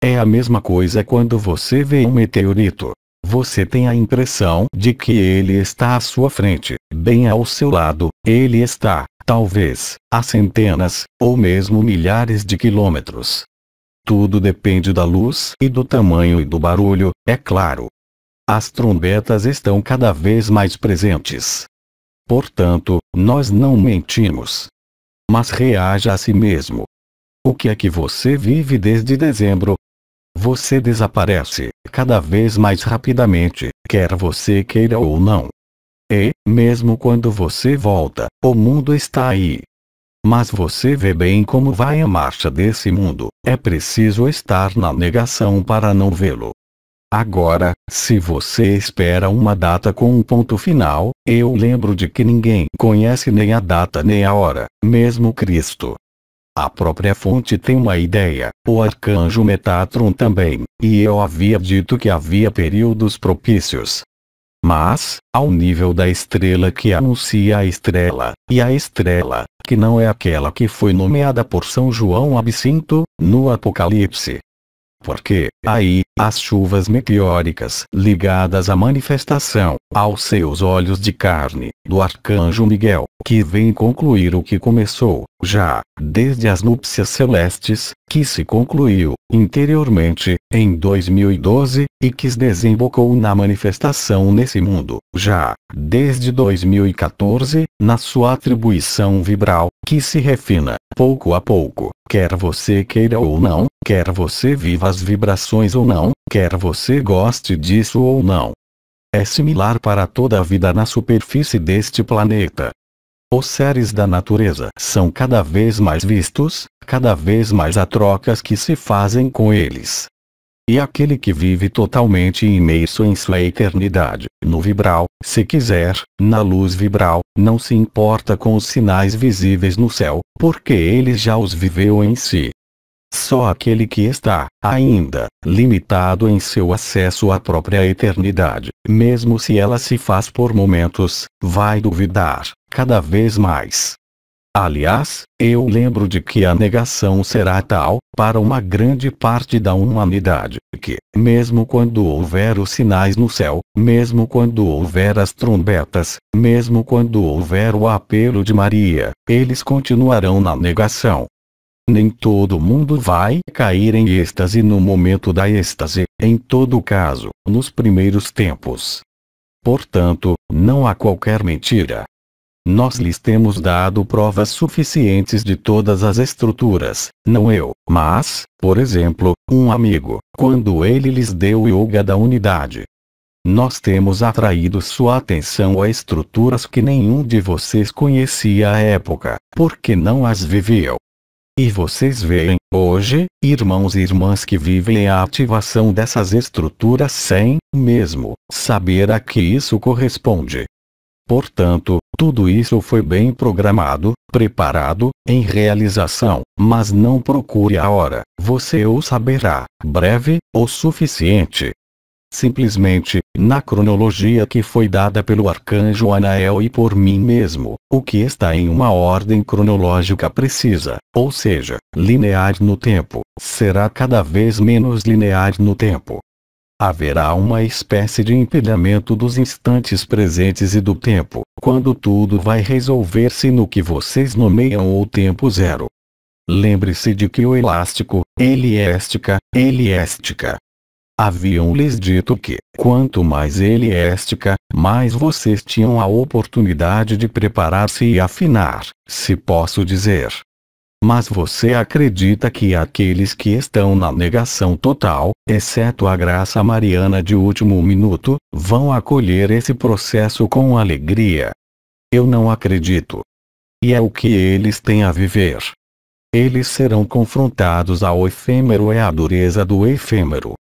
É a mesma coisa quando você vê um meteorito. Você tem a impressão de que ele está à sua frente, bem ao seu lado, ele está, talvez, a centenas, ou mesmo milhares de quilômetros. Tudo depende da luz e do tamanho e do barulho, é claro. As trombetas estão cada vez mais presentes. Portanto, nós não mentimos. Mas reaja a si mesmo. O que é que você vive desde dezembro? Você desaparece, cada vez mais rapidamente, quer você queira ou não. E, mesmo quando você volta, o mundo está aí. Mas você vê bem como vai a marcha desse mundo, é preciso estar na negação para não vê-lo. Agora, se você espera uma data com um ponto final, eu lembro de que ninguém conhece nem a data nem a hora, mesmo Cristo. A própria fonte tem uma ideia, o arcanjo Metatron também, e eu havia dito que havia períodos propícios. Mas, ao nível da estrela que anuncia a estrela, e a estrela, que não é aquela que foi nomeada por São João Absinto, no Apocalipse. Porque, aí, as chuvas meteóricas ligadas à manifestação, aos seus olhos de carne, do arcanjo Miguel, que vem concluir o que começou, já, desde as núpcias celestes, que se concluiu, interiormente, em 2012, e que desembocou na manifestação nesse mundo, já, desde 2014, na sua atribuição vibral, que se refina, pouco a pouco, quer você queira ou não, quer você viva as vibrações ou não, quer você goste disso ou não. É similar para toda a vida na superfície deste planeta. Os seres da natureza são cada vez mais vistos, cada vez mais há trocas que se fazem com eles. E aquele que vive totalmente imerso em sua eternidade, no vibral, se quiser, na luz vibral, não se importa com os sinais visíveis no céu, porque ele já os viveu em si. Só aquele que está, ainda, limitado em seu acesso à própria eternidade, mesmo se ela se faz por momentos, vai duvidar, cada vez mais. Aliás, eu lembro de que a negação será tal, para uma grande parte da humanidade, que, mesmo quando houver os sinais no céu, mesmo quando houver as trombetas, mesmo quando houver o apelo de Maria, eles continuarão na negação. Nem todo mundo vai cair em êxtase no momento da êxtase, em todo caso, nos primeiros tempos. Portanto, não há qualquer mentira. Nós lhes temos dado provas suficientes de todas as estruturas, não eu, mas, por exemplo, um amigo, quando ele lhes deu o yoga da unidade. Nós temos atraído sua atenção a estruturas que nenhum de vocês conhecia à época, porque não as viviam. E vocês veem, hoje, irmãos e irmãs que vivem a ativação dessas estruturas sem, mesmo, saber a que isso corresponde. Portanto, tudo isso foi bem programado, preparado, em realização, mas não procure a hora, você o saberá, breve, o suficiente. Simplesmente, na cronologia que foi dada pelo arcanjo Anael e por mim mesmo, o que está em uma ordem cronológica precisa, ou seja, linear no tempo, será cada vez menos linear no tempo. Haverá uma espécie de empilhamento dos instantes presentes e do tempo, quando tudo vai resolver-se no que vocês nomeiam o tempo zero. Lembre-se de que o elástico, eliéstica, haviam-lhes dito que, quanto mais eliéstica, mais vocês tinham a oportunidade de preparar-se e afinar, se posso dizer. Mas você acredita que aqueles que estão na negação total, exceto a graça mariana de último minuto, vão acolher esse processo com alegria? Eu não acredito. E é o que eles têm a viver. Eles serão confrontados ao efêmero e à dureza do efêmero.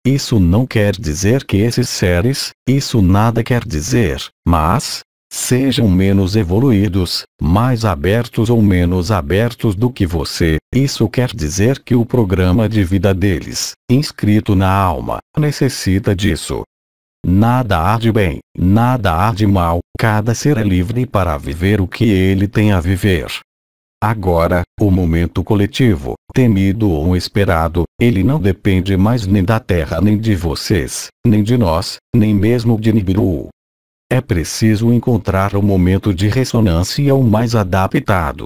Isso não quer dizer que esses seres, isso nada quer dizer, mas, sejam menos evoluídos, mais abertos ou menos abertos do que você, isso quer dizer que o programa de vida deles, inscrito na alma, necessita disso. Nada há de bem, nada há de mal, cada ser é livre para viver o que ele tem a viver. Agora, o momento coletivo, temido ou esperado, ele não depende mais nem da Terra nem de vocês, nem de nós, nem mesmo de Nibiru. É preciso encontrar o momento de ressonância o mais adaptado.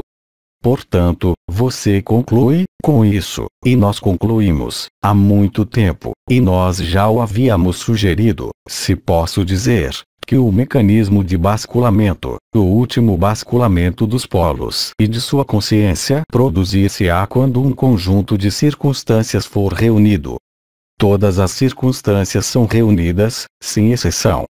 Portanto, você conclui, com isso, e nós concluímos, há muito tempo, e nós já o havíamos sugerido, se posso dizer, que o mecanismo de basculamento, o último basculamento dos polos e de sua consciência produzir-se-á quando um conjunto de circunstâncias for reunido. Todas as circunstâncias são reunidas, sem exceção.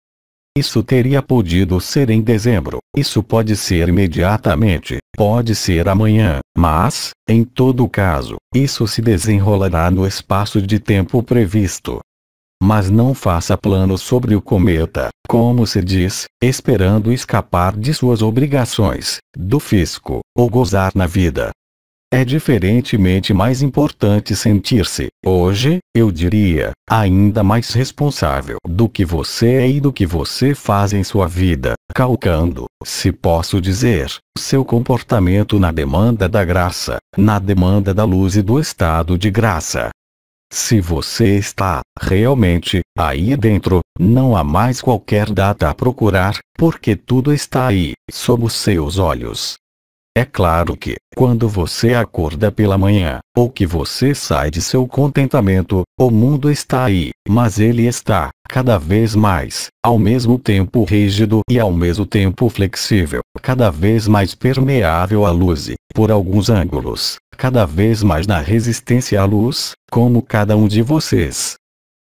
Isso teria podido ser em dezembro, isso pode ser imediatamente, pode ser amanhã, mas, em todo caso, isso se desenrolará no espaço de tempo previsto. Mas não faça planos sobre o cometa, como se diz, esperando escapar de suas obrigações, do fisco, ou gozar na vida. É diferentemente mais importante sentir-se, hoje, eu diria, ainda mais responsável do que você é e do que você faz em sua vida, calcando, se posso dizer, seu comportamento na demanda da graça, na demanda da luz e do estado de graça. Se você está, realmente, aí dentro, não há mais qualquer data a procurar, porque tudo está aí, sob os seus olhos. É claro que, quando você acorda pela manhã, ou que você sai de seu contentamento, o mundo está aí, mas ele está, cada vez mais, ao mesmo tempo rígido e ao mesmo tempo flexível, cada vez mais permeável à luz e, por alguns ângulos, cada vez mais na resistência à luz, como cada um de vocês.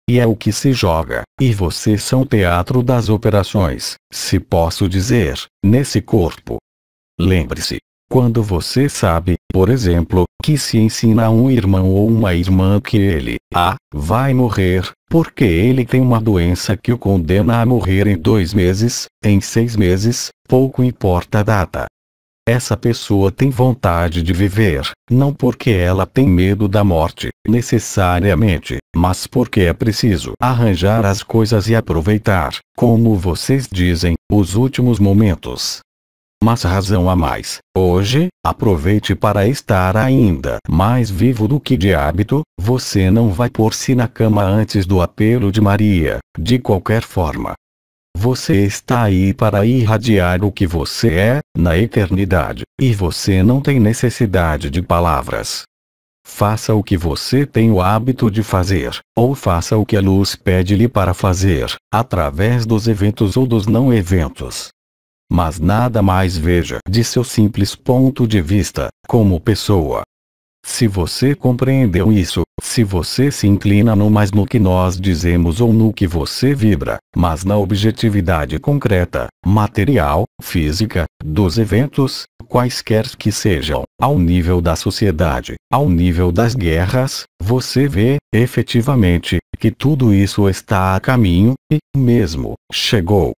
E é o que se joga, e vocês são o teatro das operações, se posso dizer, nesse corpo. Lembre-se. Quando você sabe, por exemplo, que se ensina a um irmão ou uma irmã que ele, vai morrer, porque ele tem uma doença que o condena a morrer em 2 meses, em 6 meses, pouco importa a data. Essa pessoa tem vontade de viver, não porque ela tem medo da morte, necessariamente, mas porque é preciso arranjar as coisas e aproveitar, como vocês dizem, os últimos momentos. Mas razão a mais, hoje, aproveite para estar ainda mais vivo do que de hábito, você não vai pôr-se na cama antes do apelo de Maria, de qualquer forma. Você está aí para irradiar o que você é, na eternidade, e você não tem necessidade de palavras. Faça o que você tem o hábito de fazer, ou faça o que a luz pede-lhe para fazer, através dos eventos ou dos não eventos. Mas nada mais veja de seu simples ponto de vista, como pessoa. Se você compreendeu isso, se você se inclina não mais no que nós dizemos ou no que você vibra, mas na objetividade concreta, material, física, dos eventos, quaisquer que sejam, ao nível da sociedade, ao nível das guerras, você vê, efetivamente, que tudo isso está a caminho, e, mesmo, chegou.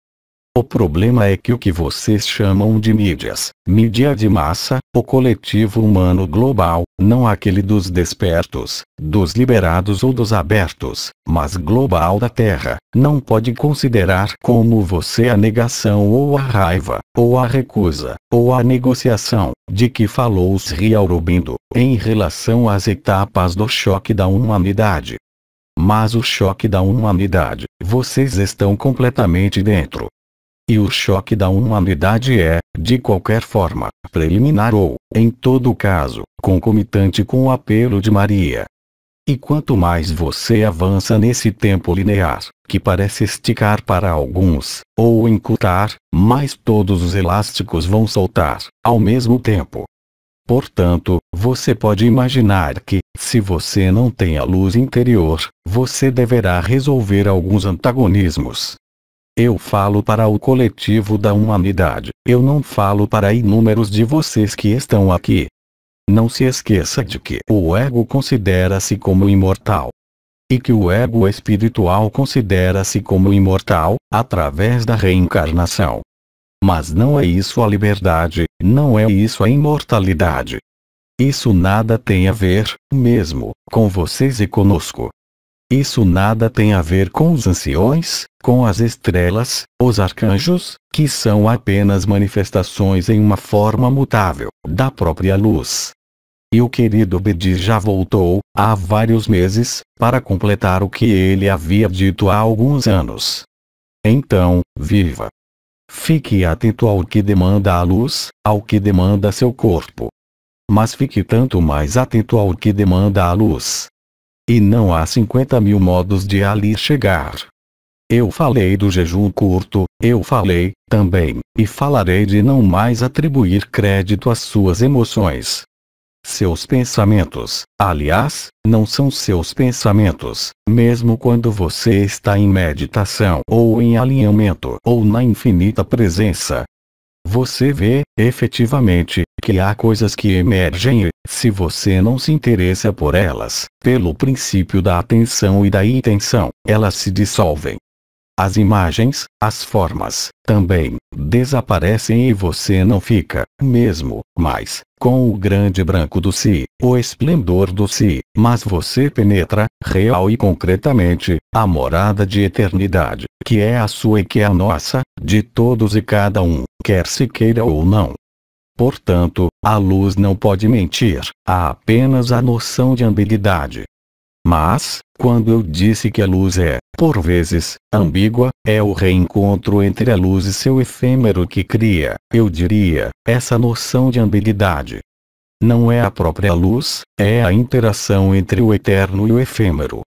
O problema é que o que vocês chamam de mídias, mídia de massa, o coletivo humano global, não aquele dos despertos, dos liberados ou dos abertos, mas global da Terra, não pode considerar como você a negação ou a raiva, ou a recusa, ou a negociação, de que falou Sri Aurobindo, em relação às etapas do choque da humanidade. Mas o choque da humanidade, vocês estão completamente dentro. E o choque da humanidade é, de qualquer forma, preliminar ou, em todo caso, concomitante com o apelo de Maria. E quanto mais você avança nesse tempo linear, que parece esticar para alguns, ou encurtar, mais todos os elásticos vão soltar, ao mesmo tempo. Portanto, você pode imaginar que, se você não tem a luz interior, você deverá resolver alguns antagonismos. Eu falo para o coletivo da humanidade, eu não falo para inúmeros de vocês que estão aqui. Não se esqueça de que o ego considera-se como imortal. E que o ego espiritual considera-se como imortal, através da reencarnação. Mas não é isso a liberdade, não é isso a imortalidade. Isso nada tem a ver, mesmo, com vocês e conosco. Isso nada tem a ver com os anciões, com as estrelas, os arcanjos, que são apenas manifestações em uma forma mutável, da própria luz. E o querido Bedi já voltou, há vários meses, para completar o que ele havia dito há alguns anos. Então, viva. Fique atento ao que demanda a luz, ao que demanda seu corpo. Mas fique tanto mais atento ao que demanda a luz. E não há 50.000 modos de ali chegar. Eu falei do jejum curto, eu falei, também, e falarei de não mais atribuir crédito às suas emoções. Seus pensamentos, aliás, não são seus pensamentos, mesmo quando você está em meditação ou em alinhamento ou na infinita presença. Você vê, efetivamente, que há coisas que emergem e, se você não se interessa por elas, pelo princípio da atenção e da intenção, elas se dissolvem. As imagens, as formas, também, desaparecem e você não fica, mesmo, mais, com o grande branco do si, o esplendor do si, mas você penetra, real e concretamente, a morada de eternidade, que é a sua e que é a nossa, de todos e cada um, quer se queira ou não. Portanto, a luz não pode mentir, há apenas a noção de ambiguidade. Mas, quando eu disse que a luz é, por vezes, ambígua, é o reencontro entre a luz e seu efêmero que cria, eu diria, essa noção de ambiguidade. Não é a própria luz, é a interação entre o eterno e o efêmero.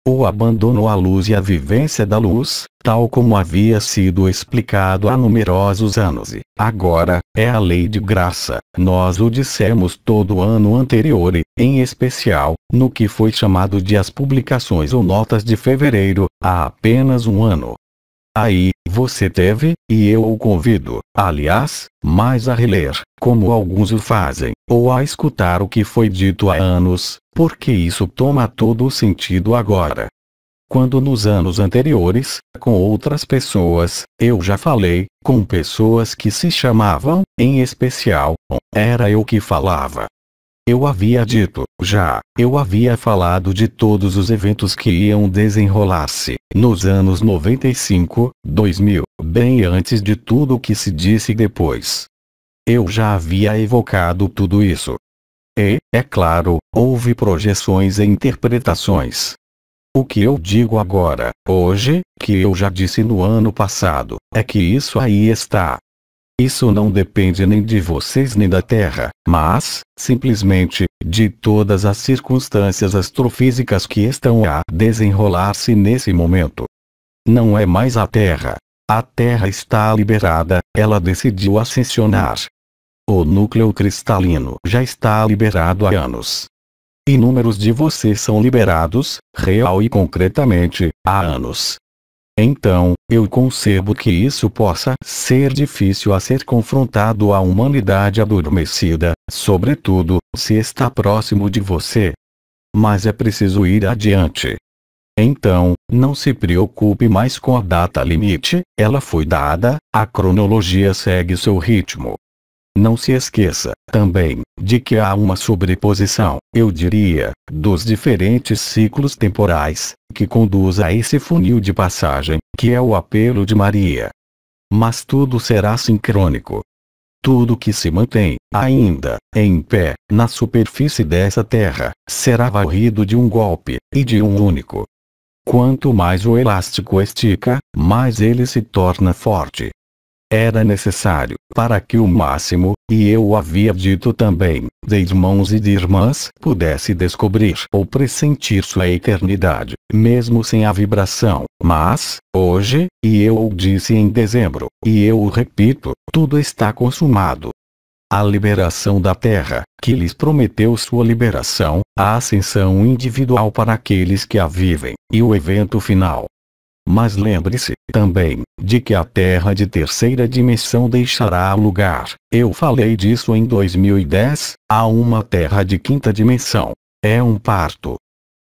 O abandono à luz e a vivência da luz, tal como havia sido explicado há numerosos anos e, agora, é a lei de graça. Nós o dissemos todo o ano anterior e, em especial, no que foi chamado de as publicações ou notas de fevereiro, há apenas um ano. Aí, você teve, e eu o convido, aliás, mais a reler, como alguns o fazem, ou a escutar o que foi dito há anos, porque isso toma todo o sentido agora. Quando nos anos anteriores, com outras pessoas, eu já falei, com pessoas que se chamavam, em especial, era eu que falava. Eu havia dito, eu havia falado de todos os eventos que iam desenrolar-se, nos anos 95, 2000, bem antes de tudo o que se disse depois. Eu já havia evocado tudo isso. E, é claro, houve projeções e interpretações. O que eu digo agora, hoje, que eu já disse no ano passado, é que isso aí está. Isso não depende nem de vocês nem da Terra, mas, simplesmente, de todas as circunstâncias astrofísicas que estão a desenrolar-se nesse momento. Não é mais a Terra. A Terra está liberada, ela decidiu ascensionar. O núcleo cristalino já está liberado há anos. Inúmeros de vocês são liberados, real e concretamente, há anos. Então, eu concebo que isso possa ser difícil a ser confrontado à humanidade adormecida, sobretudo, se está próximo de você. Mas é preciso ir adiante. Então, não se preocupe mais com a data limite, ela foi dada, a cronologia segue seu ritmo. Não se esqueça, também, de que há uma sobreposição, eu diria, dos diferentes ciclos temporais, que conduz a esse funil de passagem, que é o apelo de Maria. Mas tudo será sincrônico. Tudo que se mantém, ainda, em pé, na superfície dessa terra, será varrido de um golpe, e de um único. Quanto mais o elástico estica, mais ele se torna forte. Era necessário, para que o máximo, e eu o havia dito também, de irmãos e de irmãs, pudesse descobrir ou pressentir sua eternidade, mesmo sem a vibração. Mas, hoje, e eu o disse em dezembro, e eu o repito, tudo está consumado. A liberação da Terra, que lhes prometeu sua liberação, a ascensão individual para aqueles que a vivem, e o evento final. Mas lembre-se, também, de que a Terra de terceira dimensão deixará lugar, eu falei disso em 2010, a uma Terra de quinta dimensão. É um parto.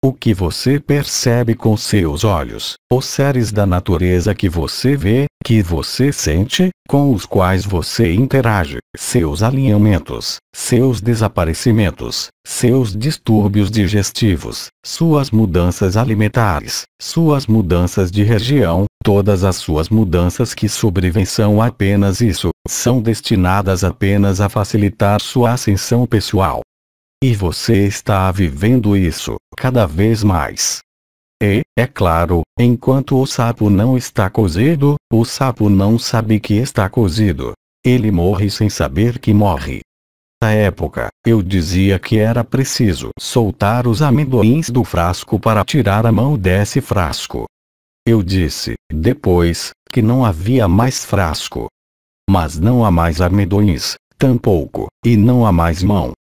O que você percebe com seus olhos, os seres da natureza que você vê, que você sente, com os quais você interage, seus alinhamentos, seus desaparecimentos, seus distúrbios digestivos, suas mudanças alimentares, suas mudanças de região, todas as suas mudanças que sobrevêm são apenas isso, são destinadas apenas a facilitar sua ascensão pessoal. E você está vivendo isso, cada vez mais. E, é claro, enquanto o sapo não está cozido, o sapo não sabe que está cozido. Ele morre sem saber que morre. Na época, eu dizia que era preciso soltar os amendoins do frasco para tirar a mão desse frasco. Eu disse, depois, que não havia mais frasco. Mas não há mais amendoins, tampouco, e não há mais mão.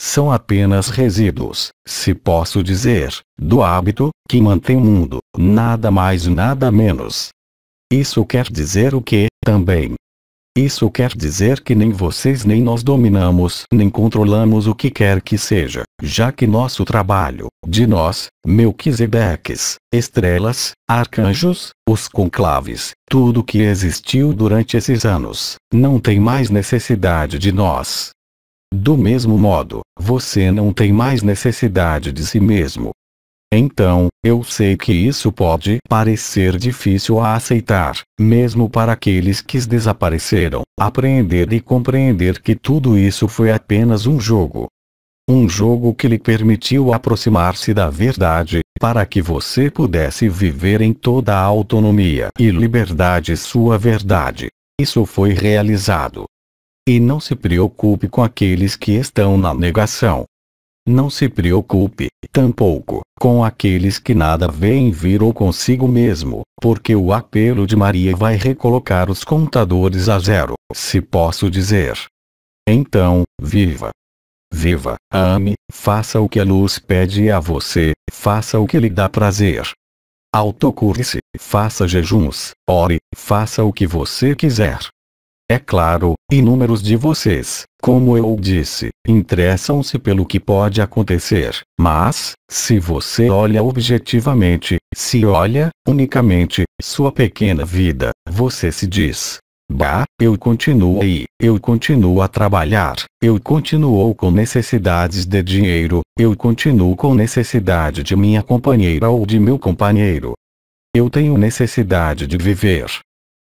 São apenas resíduos, se posso dizer, do hábito, que mantém o mundo, nada mais nada menos. Isso quer dizer o quê, também? Isso quer dizer que nem vocês nem nós dominamos nem controlamos o que quer que seja, já que nosso trabalho, de nós, Melquisedeques, estrelas, arcanjos, os conclaves, tudo que existiu durante esses anos, não tem mais necessidade de nós. Do mesmo modo, você não tem mais necessidade de si mesmo. Então, eu sei que isso pode parecer difícil a aceitar, mesmo para aqueles que desapareceram, apreender e compreender que tudo isso foi apenas um jogo. Um jogo que lhe permitiu aproximar-se da verdade, para que você pudesse viver em toda a autonomia e liberdade sua verdade. Isso foi realizado. E não se preocupe com aqueles que estão na negação. Não se preocupe, tampouco, com aqueles que nada veem vir ou consigo mesmo, porque o apelo de Maria vai recolocar os contadores a zero, se posso dizer. Então, viva. Viva, ame, faça o que a luz pede a você, faça o que lhe dá prazer. Autocure-se, faça jejuns, ore, faça o que você quiser. É claro, inúmeros de vocês, como eu disse, interessam-se pelo que pode acontecer, mas, se você olha objetivamente, se olha, unicamente, sua pequena vida, você se diz: bah, eu continuo aí, eu continuo a trabalhar, eu continuo com necessidades de dinheiro, eu continuo com necessidade de minha companheira ou de meu companheiro. Eu tenho necessidade de viver.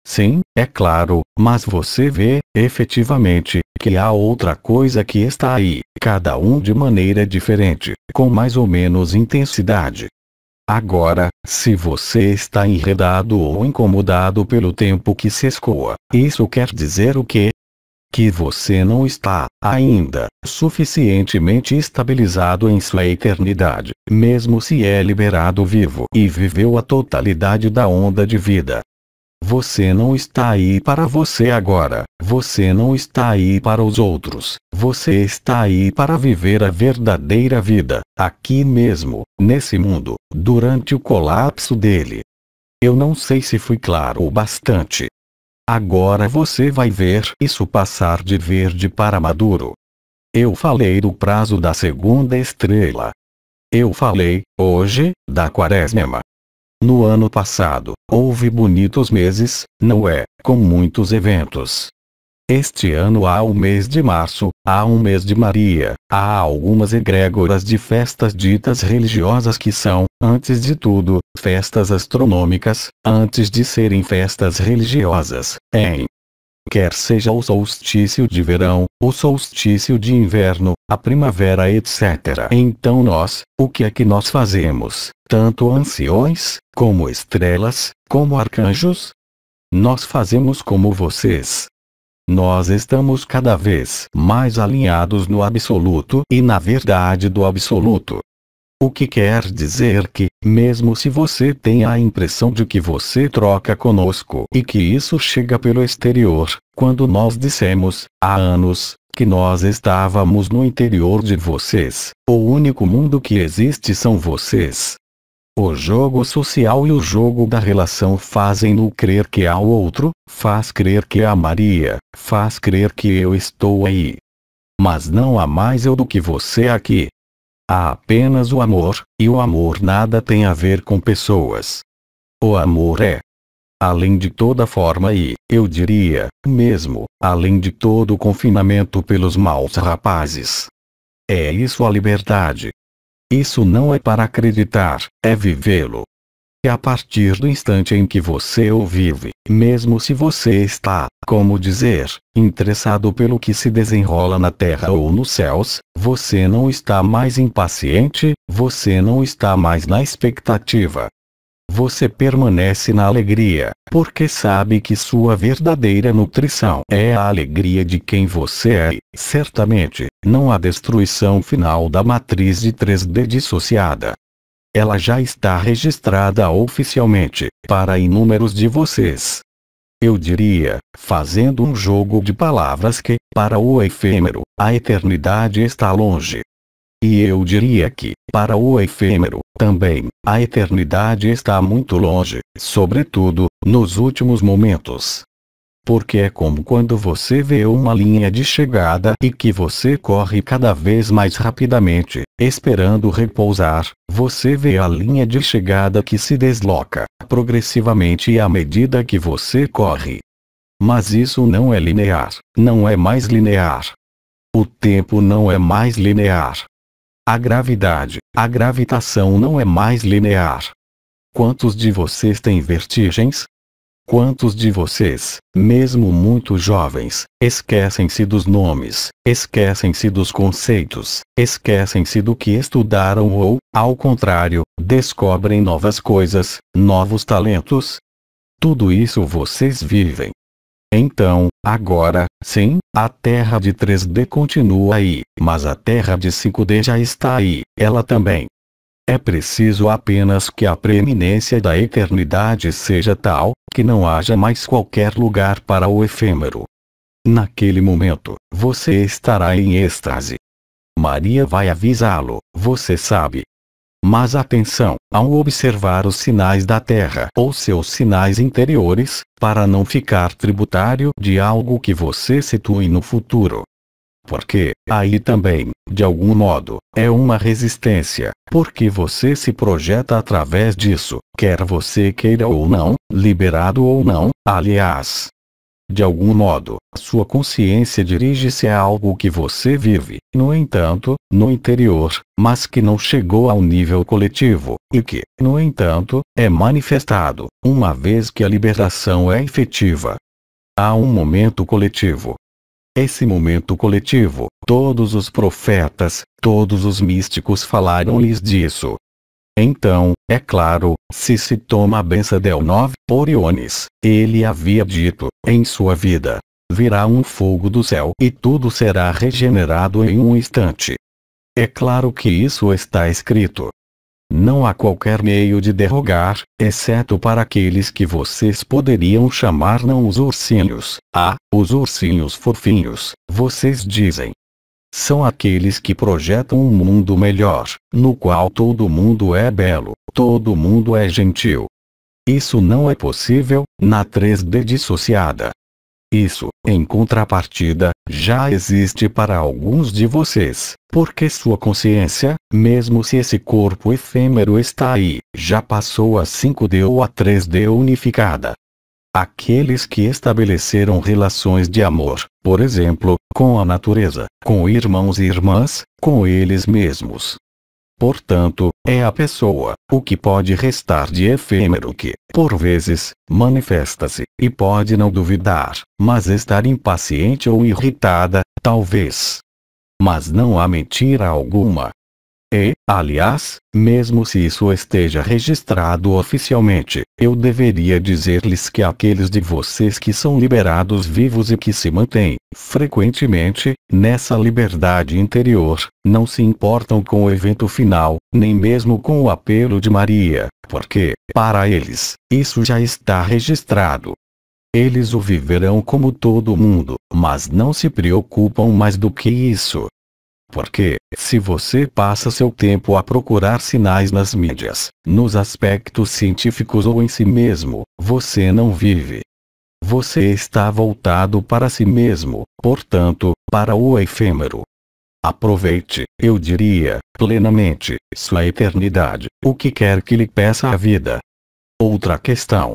Sim, é claro, mas você vê, efetivamente, que há outra coisa que está aí, cada um de maneira diferente, com mais ou menos intensidade. Agora, se você está enredado ou incomodado pelo tempo que se escoa, isso quer dizer o quê? Que você não está, ainda, suficientemente estabilizado em sua eternidade, mesmo se é liberado vivo e viveu a totalidade da onda de vida. Você não está aí para você agora, você não está aí para os outros, você está aí para viver a verdadeira vida, aqui mesmo, nesse mundo, durante o colapso dele. Eu não sei se fui claro o bastante. Agora você vai ver isso passar de verde para maduro. Eu falei do prazo da segunda estrela. Eu falei, hoje, da quaresma. No ano passado, houve bonitos meses, não é, com muitos eventos. Este ano há o mês de março, há um mês de Maria, há algumas egrégoras de festas ditas religiosas que são, antes de tudo, festas astronômicas, antes de serem festas religiosas, quer seja o solstício de verão, o solstício de inverno, a primavera, etc. Então nós, o que é que nós fazemos, tanto anciões, como estrelas, como arcanjos? Nós fazemos como vocês. Nós estamos cada vez mais alinhados no absoluto e na verdade do absoluto. O que quer dizer que, mesmo se você tenha a impressão de que você troca conosco e que isso chega pelo exterior, quando nós dissemos, há anos, que nós estávamos no interior de vocês, o único mundo que existe são vocês. O jogo social e o jogo da relação fazem-no crer que há o outro, faz crer que há Maria, faz crer que eu estou aí. Mas não há mais eu do que você aqui. Há apenas o amor, e o amor nada tem a ver com pessoas. O amor é, além de toda forma e, eu diria, mesmo, além de todo o confinamento pelos maus rapazes. É isso a liberdade. Isso não é para acreditar, é vivê-lo. E a partir do instante em que você o vive, mesmo se você está, como dizer, interessado pelo que se desenrola na terra ou nos céus, você não está mais impaciente, você não está mais na expectativa. Você permanece na alegria, porque sabe que sua verdadeira nutrição é a alegria de quem você é, e, certamente, não há destruição final da matriz de 3D dissociada. Ela já está registrada oficialmente, para inúmeros de vocês. Eu diria, fazendo um jogo de palavras que, para o efêmero, a eternidade está longe. E eu diria que, para o efêmero, também, a eternidade está muito longe, sobretudo, nos últimos momentos. porque é como quando você vê uma linha de chegada e que você corre cada vez mais rapidamente, esperando repousar, você vê a linha de chegada que se desloca progressivamente à medida que você corre. Mas isso não é linear, não é mais linear. O tempo não é mais linear. A gravidade, a gravitação não é mais linear. Quantos de vocês têm vertigens? Quantos de vocês, mesmo muito jovens, esquecem-se dos nomes, esquecem-se dos conceitos, esquecem-se do que estudaram ou, ao contrário, descobrem novas coisas, novos talentos? Tudo isso vocês vivem. Então, agora, sim, a Terra de 3D continua aí, mas a Terra de 5D já está aí, ela também. É preciso apenas que a preeminência da eternidade seja tal, que não haja mais qualquer lugar para o efêmero. Naquele momento, você estará em êxtase. Maria vai avisá-lo, você sabe. Mas atenção, ao observar os sinais da Terra ou seus sinais interiores, para não ficar tributário de algo que você situe no futuro. Porque, aí também, de algum modo, é uma resistência, porque você se projeta através disso, quer você queira ou não, liberado ou não, aliás. De algum modo, sua consciência dirige-se a algo que você vive, no entanto, no interior, mas que não chegou ao nível coletivo, e que, no entanto, é manifestado, uma vez que a liberação é efetiva. Há um momento coletivo. Esse momento coletivo, todos os profetas, todos os místicos falaram-lhes disso. Então, é claro, se toma a benção del 9 Oriones, ele havia dito, em sua vida, virá um fogo do céu e tudo será regenerado em um instante. É claro que isso está escrito. Não há qualquer meio de derrogar, exceto para aqueles que vocês poderiam chamar não os ursinhos. Os ursinhos fofinhos, vocês dizem. São aqueles que projetam um mundo melhor, no qual todo mundo é belo, todo mundo é gentil. Isso não é possível, na 3D dissociada. Isso, em contrapartida, já existe para alguns de vocês, porque sua consciência, mesmo se esse corpo efêmero está aí, já passou a 5D ou a 3D unificada. Aqueles que estabeleceram relações de amor, por exemplo, com a natureza, com irmãos e irmãs, com eles mesmos. Portanto, é a pessoa, o que pode restar de efêmero que, por vezes, manifesta-se, e pode não duvidar, mas estar impaciente ou irritada, talvez. Mas não há mentira alguma. E, aliás, mesmo se isso esteja registrado oficialmente, eu deveria dizer-lhes que aqueles de vocês que são liberados vivos e que se mantêm, frequentemente, nessa liberdade interior, não se importam com o evento final, nem mesmo com o apelo de Maria, porque, para eles, isso já está registrado. Eles o viverão como todo mundo, mas não se preocupam mais do que isso. Porque, se você passa seu tempo a procurar sinais nas mídias, nos aspectos científicos ou em si mesmo, você não vive. Você está voltado para si mesmo, portanto, para o efêmero. Aproveite, eu diria, plenamente, sua eternidade, o que quer que lhe peça a vida. Outra questão.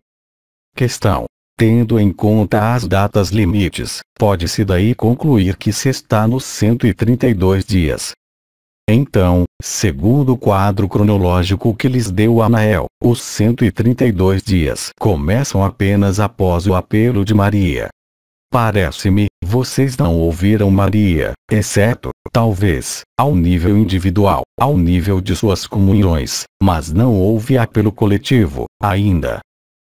Tendo em conta as datas limites, pode-se daí concluir que se está nos 132 dias. Então, segundo o quadro cronológico que lhes deu Anael, os 132 dias começam apenas após o apelo de Maria. Parece-me, vocês não ouviram Maria, exceto, talvez, ao nível individual, ao nível de suas comunhões, mas não houve apelo coletivo, ainda.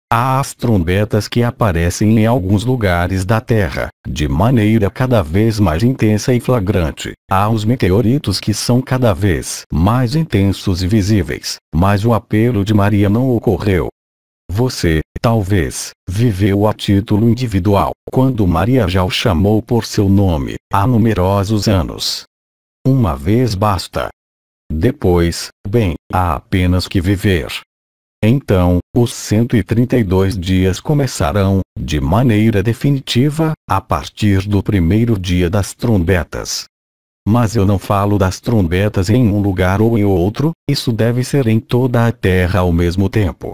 Há as trombetas que aparecem em alguns lugares da Terra, de maneira cada vez mais intensa e flagrante. Há os meteoritos que são cada vez mais intensos e visíveis, mas o apelo de Maria não ocorreu. Você, talvez, viveu a título individual, quando Maria já o chamou por seu nome, há numerosos anos. Uma vez basta. Depois, bem, há apenas que viver. Então, os 132 dias começarão, de maneira definitiva, a partir do primeiro dia das trombetas. Mas eu não falo das trombetas em um lugar ou em outro, isso deve ser em toda a terra ao mesmo tempo.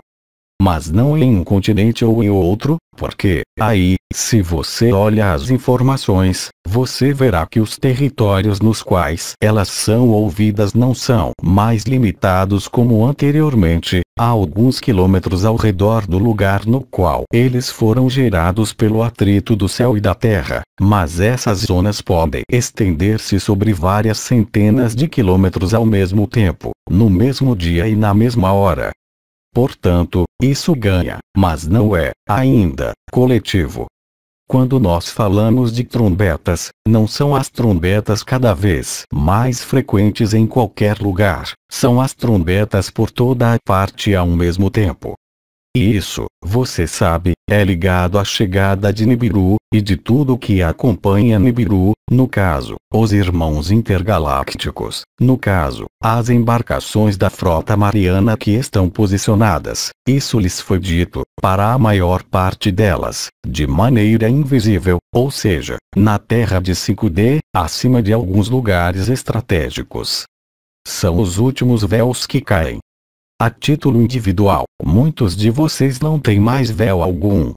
Mas não em um continente ou em outro, porque, aí, se você olha as informações, você verá que os territórios nos quais elas são ouvidas não são mais limitados como anteriormente, a alguns quilômetros ao redor do lugar no qual eles foram gerados pelo atrito do céu e da terra, mas essas zonas podem estender-se sobre várias centenas de quilômetros ao mesmo tempo, no mesmo dia e na mesma hora. Portanto, isso ganha, mas não é, ainda, coletivo. Quando nós falamos de trombetas, não são as trombetas cada vez mais frequentes em qualquer lugar, são as trombetas por toda a parte ao mesmo tempo. E isso, você sabe, é ligado à chegada de Nibiru, e de tudo que acompanha Nibiru, no caso, os irmãos intergalácticos, no caso, as embarcações da frota mariana que estão posicionadas, isso lhes foi dito, para a maior parte delas, de maneira invisível, ou seja, na Terra de 5D, acima de alguns lugares estratégicos. São os últimos véus que caem. A título individual, muitos de vocês não têm mais véu algum.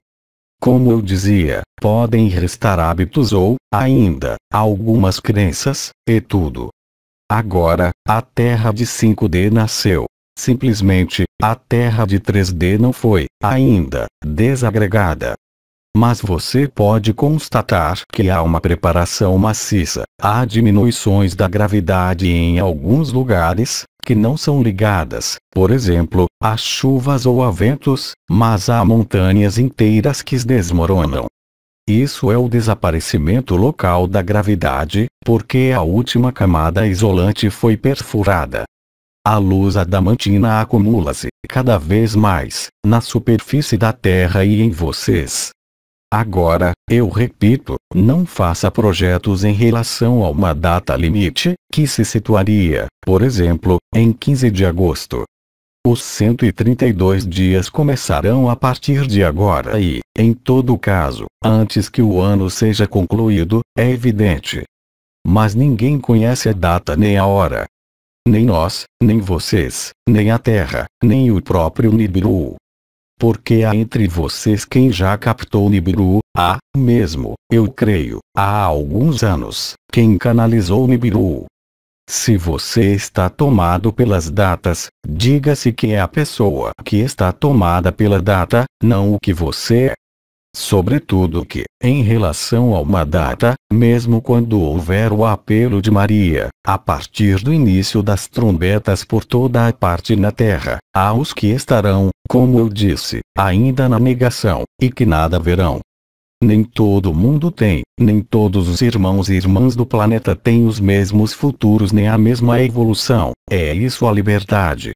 Como eu dizia, podem restar hábitos ou, ainda, algumas crenças, e tudo. Agora, a Terra de 5D nasceu. Simplesmente, a Terra de 3D não foi, ainda, desagregada. Mas você pode constatar que há uma preparação maciça, há diminuições da gravidade em alguns lugares, que não são ligadas, por exemplo, a chuvas ou a ventos, mas há montanhas inteiras que se desmoronam. Isso é o desaparecimento local da gravidade, porque a última camada isolante foi perfurada. A luz adamantina acumula-se, cada vez mais, na superfície da Terra e em vocês. Agora, eu repito, não faça projetos em relação a uma data limite, que se situaria, por exemplo, em 15 de agosto. Os 132 dias começarão a partir de agora e, em todo caso, antes que o ano seja concluído, é evidente. Mas ninguém conhece a data nem a hora. Nem nós, nem vocês, nem a Terra, nem o próprio Nibiru. Porque há entre vocês quem já captou Nibiru, há, mesmo, eu creio, há alguns anos, quem canalizou Nibiru. Se você está tomado pelas datas, diga-se que é a pessoa que está tomada pela data, não o que você é. Sobretudo que, em relação a uma data, mesmo quando houver o apelo de Maria, a partir do início das trombetas por toda a parte na Terra, há os que estarão, como eu disse, ainda na negação, e que nada verão. Nem todo mundo tem, nem todos os irmãos e irmãs do planeta têm os mesmos futuros nem a mesma evolução, é isso a liberdade.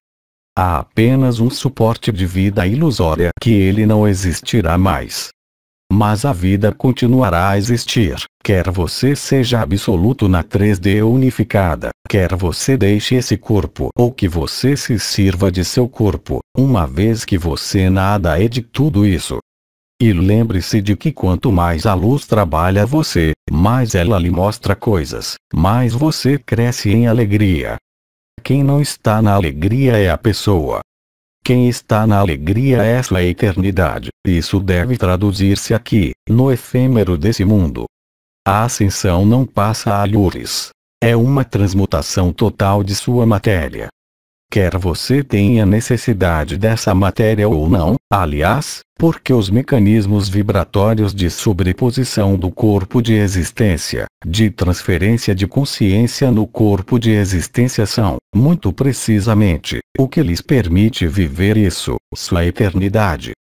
Há apenas um suporte de vida ilusória que ele não existirá mais. Mas a vida continuará a existir, quer você seja absoluto na 3D unificada, quer você deixe esse corpo ou que você se sirva de seu corpo, uma vez que você nada é de tudo isso. E lembre-se de que quanto mais a luz trabalha você, mais ela lhe mostra coisas, mais você cresce em alegria. Quem não está na alegria é a pessoa. Quem está na alegria é sua eternidade. Isso deve traduzir-se aqui, no efêmero desse mundo. A ascensão não passa a alhures. É uma transmutação total de sua matéria. Quer você tenha necessidade dessa matéria ou não, aliás, porque os mecanismos vibratórios de sobreposição do corpo de existência, de transferência de consciência no corpo de existência são, muito precisamente, o que lhes permite viver isso, sua eternidade.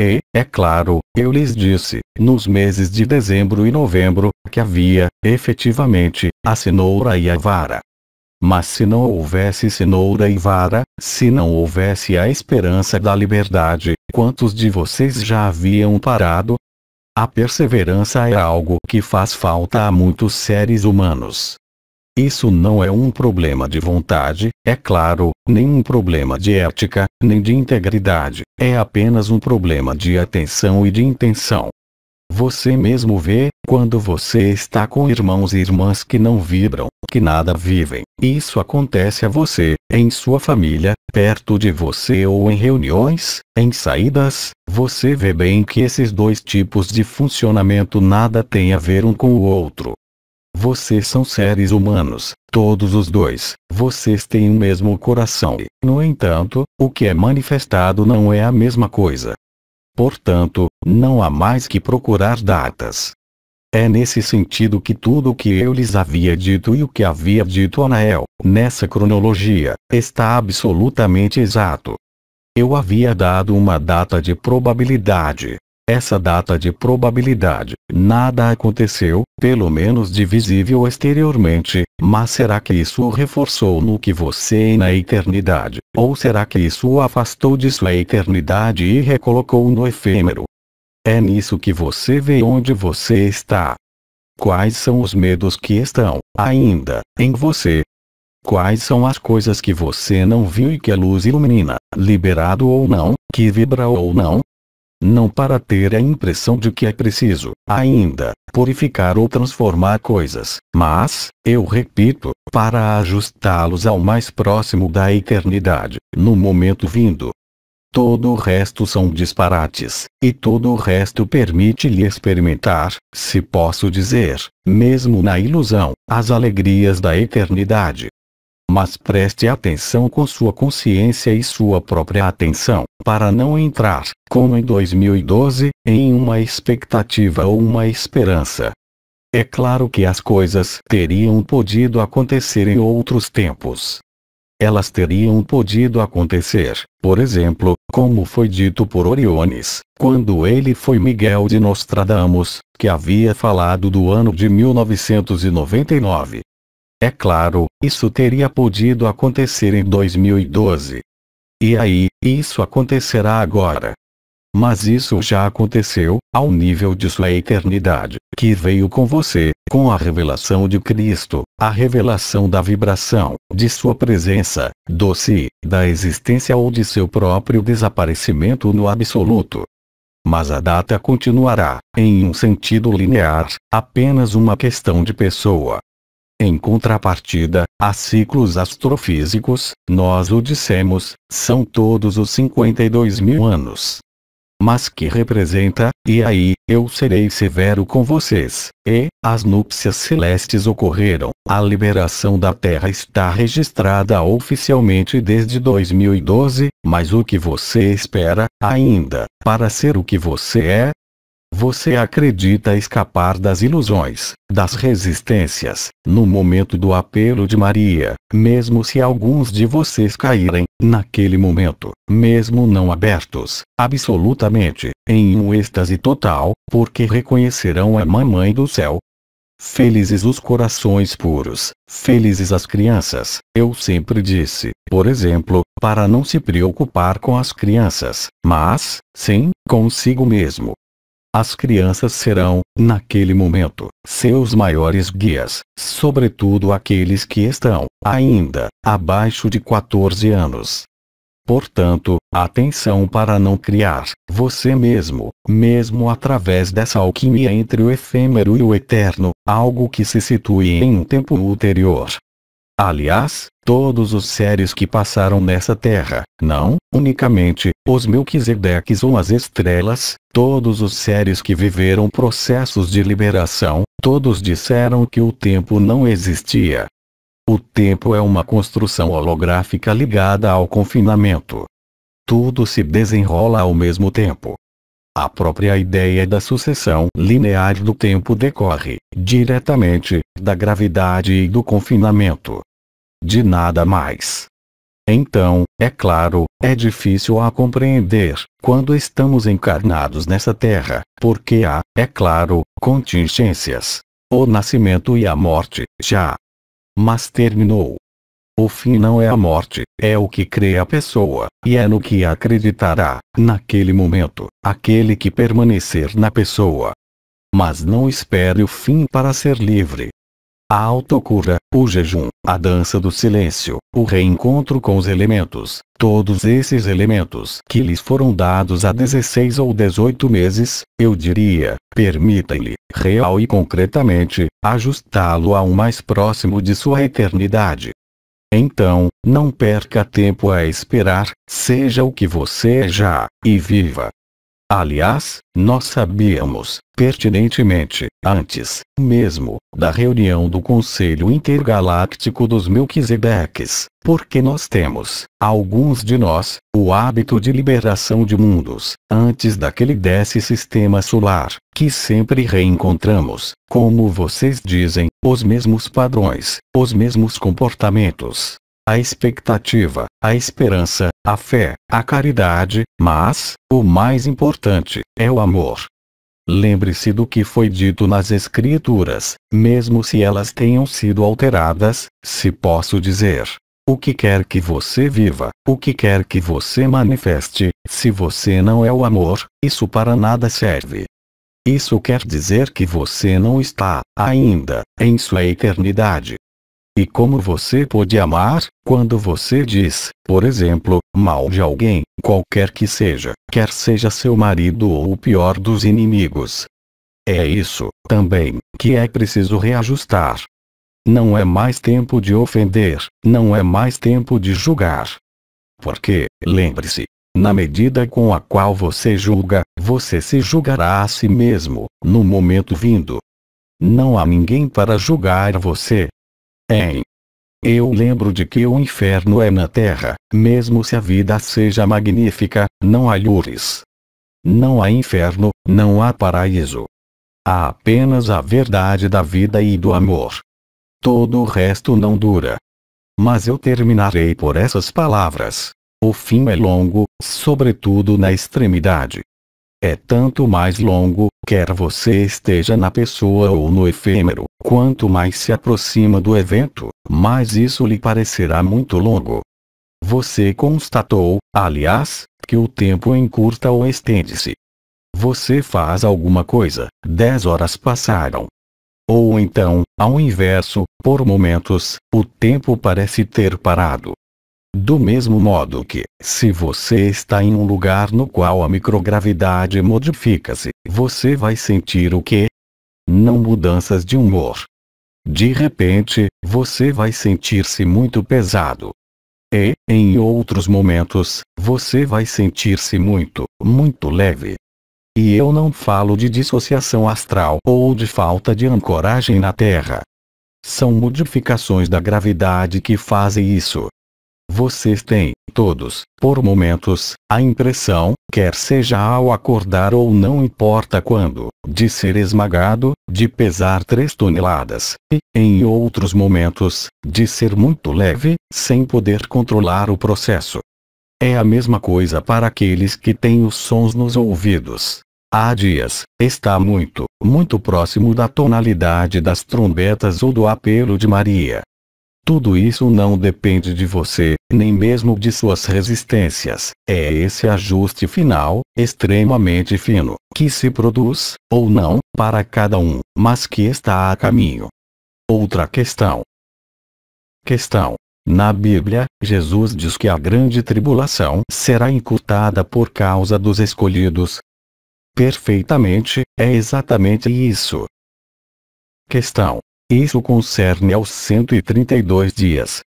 E, é claro, eu lhes disse, nos meses de dezembro e novembro, que havia, efetivamente, a cenoura e a vara. Mas se não houvesse cenoura e vara, se não houvesse a esperança da liberdade, quantos de vocês já haviam parado? A perseverança é algo que faz falta a muitos seres humanos. Isso não é um problema de vontade, é claro, nem um problema de ética, nem de integridade, é apenas um problema de atenção e de intenção. Você mesmo vê, quando você está com irmãos e irmãs que não vibram, que nada vivem, isso acontece a você, em sua família, perto de você ou em reuniões, em saídas, você vê bem que esses dois tipos de funcionamento nada têm a ver um com o outro. Vocês são seres humanos, todos os dois, vocês têm o mesmo coração e, no entanto, o que é manifestado não é a mesma coisa. Portanto, não há mais que procurar datas. É nesse sentido que tudo o que eu lhes havia dito e o que havia dito Anael, nessa cronologia, está absolutamente exato. Eu havia dado uma data de probabilidade. Essa data de probabilidade, nada aconteceu, pelo menos de visível exteriormente, mas será que isso o reforçou no que você é na eternidade, ou será que isso o afastou de sua eternidade e recolocou no efêmero? É nisso que você vê onde você está. Quais são os medos que estão, ainda, em você? Quais são as coisas que você não viu e que a luz ilumina, liberado ou não, que vibra ou não? Não para ter a impressão de que é preciso, ainda, purificar ou transformar coisas, mas, eu repito, para ajustá-los ao mais próximo da eternidade, no momento vindo. Todo o resto são disparates, e todo o resto permite-lhe experimentar, se posso dizer, mesmo na ilusão, as alegrias da eternidade. Mas preste atenção com sua consciência e sua própria atenção, para não entrar, como em 2012, em uma expectativa ou uma esperança. É claro que as coisas teriam podido acontecer em outros tempos. Elas teriam podido acontecer, por exemplo, como foi dito por Oriones, quando ele foi Miguel de Nostradamus, que havia falado do ano de 1999. É claro, isso teria podido acontecer em 2012. E aí, isso acontecerá agora. Mas isso já aconteceu, ao nível de sua eternidade, que veio com você, com a revelação de Cristo, a revelação da vibração, de sua presença, do si, da existência ou de seu próprio desaparecimento no absoluto. Mas a data continuará, em um sentido linear, apenas uma questão de pessoa. Em contrapartida, há ciclos astrofísicos, nós o dissemos, são todos os 52.000 anos. Mas que representa, e aí, eu serei severo com vocês, as núpcias celestes ocorreram, a liberação da Terra está registrada oficialmente desde 2012, mas o que você espera, ainda, para ser o que você é? Você acredita escapar das ilusões, das resistências, no momento do apelo de Maria, mesmo se alguns de vocês caírem, naquele momento, mesmo não abertos, absolutamente, em um êxtase total, porque reconhecerão a Mamãe do Céu. Felizes os corações puros, felizes as crianças, eu sempre disse, por exemplo, para não se preocupar com as crianças, mas, sim, consigo mesmo. As crianças serão, naquele momento, seus maiores guias, sobretudo aqueles que estão, ainda, abaixo de 14 anos. Portanto, atenção para não criar, você mesmo, mesmo através dessa alquimia entre o efêmero e o eterno, algo que se situe em um tempo ulterior. Aliás, todos os seres que passaram nessa terra, não, unicamente, os Melquisedeques ou as estrelas, todos os seres que viveram processos de liberação, todos disseram que o tempo não existia. O tempo é uma construção holográfica ligada ao confinamento. Tudo se desenrola ao mesmo tempo. A própria ideia da sucessão linear do tempo decorre, diretamente, da gravidade e do confinamento. De nada mais. Então, é claro, é difícil a compreender, quando estamos encarnados nessa terra, porque há, é claro, contingências. O nascimento e a morte, já. Mas terminou. O fim não é a morte, é o que crê a pessoa, e é no que acreditará, naquele momento, aquele que permanecer na pessoa. Mas não espere o fim para ser livre. A autocura, o jejum, a dança do silêncio, o reencontro com os elementos, todos esses elementos que lhes foram dados há 16 ou 18 meses, eu diria, permita-lhe, real e concretamente, ajustá-lo ao mais próximo de sua eternidade. Então, não perca tempo a esperar, seja o que você é já, e viva. Aliás, nós sabíamos, pertinentemente, antes, mesmo, da reunião do Conselho Intergaláctico dos Melquisedeques, porque nós temos, alguns de nós, o hábito de liberação de mundos, antes daquele desse sistema solar, que sempre reencontramos, como vocês dizem, os mesmos padrões, os mesmos comportamentos. A expectativa, a esperança, a fé, a caridade, mas, o mais importante, é o amor. Lembre-se do que foi dito nas Escrituras, mesmo se elas tenham sido alteradas, se posso dizer. O que quer que você viva, o que quer que você manifeste, se você não é o amor, isso para nada serve. Isso quer dizer que você não está, ainda, em sua eternidade. E como você pode amar, quando você diz, por exemplo, mal de alguém, qualquer que seja, quer seja seu marido ou o pior dos inimigos? É isso, também, que é preciso reajustar. Não é mais tempo de ofender, não é mais tempo de julgar. Porque, lembre-se, na medida com a qual você julga, você se julgará a si mesmo, no momento vindo. Não há ninguém para julgar você. Eu lembro de que o inferno é na terra, mesmo se a vida seja magnífica, não há lures. Não há inferno, não há paraíso. Há apenas a verdade da vida e do amor. Todo o resto não dura. Mas eu terminarei por essas palavras. O fim é longo, sobretudo na extremidade. É tanto mais longo, quer você esteja na pessoa ou no efêmero, quanto mais se aproxima do evento, mais isso lhe parecerá muito longo. Você constatou, aliás, que o tempo encurta ou estende-se. Você faz alguma coisa, 10 horas passaram. Ou então, ao inverso, por momentos, o tempo parece ter parado. Do mesmo modo que, se você está em um lugar no qual a microgravidade modifica-se, você vai sentir o quê? Não mudanças de humor. De repente, você vai sentir-se muito pesado. E, em outros momentos, você vai sentir-se muito, muito leve. E eu não falo de dissociação astral ou de falta de ancoragem na Terra. São modificações da gravidade que fazem isso. Vocês têm, todos, por momentos, a impressão, quer seja ao acordar ou não importa quando, de ser esmagado, de pesar 3 toneladas, e, em outros momentos, de ser muito leve, sem poder controlar o processo. É a mesma coisa para aqueles que têm os sons nos ouvidos. Há dias, está muito, muito próximo da tonalidade das trombetas ou do apelo de Maria. Tudo isso não depende de você, nem mesmo de suas resistências. É esse ajuste final, extremamente fino, que se produz, ou não, para cada um, mas que está a caminho. Outra questão. Na Bíblia, Jesus diz que a grande tribulação será encurtada por causa dos escolhidos. Perfeitamente, é exatamente isso. Isso concerne aos 132 dias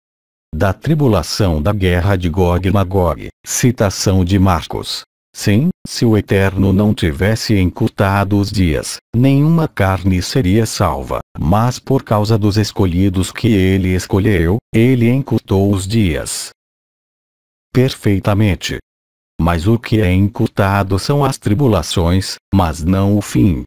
da tribulação da guerra de Gog e Magog, citação de Marcos. Sim, se o Eterno não tivesse encurtado os dias, nenhuma carne seria salva, mas por causa dos escolhidos que ele escolheu, ele encurtou os dias. Perfeitamente. Mas o que é encurtado são as tribulações, mas não o fim.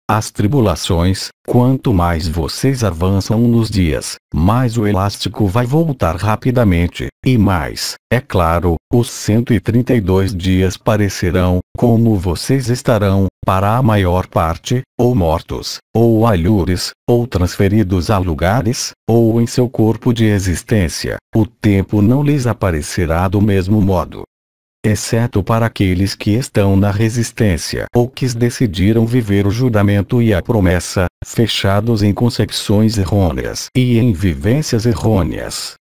As tribulações, quanto mais vocês avançam nos dias, mais o elástico vai voltar rapidamente, e mais, é claro, os 132 dias parecerão, como vocês estarão, para a maior parte, ou mortos, ou alhures, ou transferidos a lugares, ou em seu corpo de existência, o tempo não lhes aparecerá do mesmo modo. exceto para aqueles que estão na resistência ou que decidiram viver o juramento e a promessa, fechados em concepções errôneas e em vivências errôneas.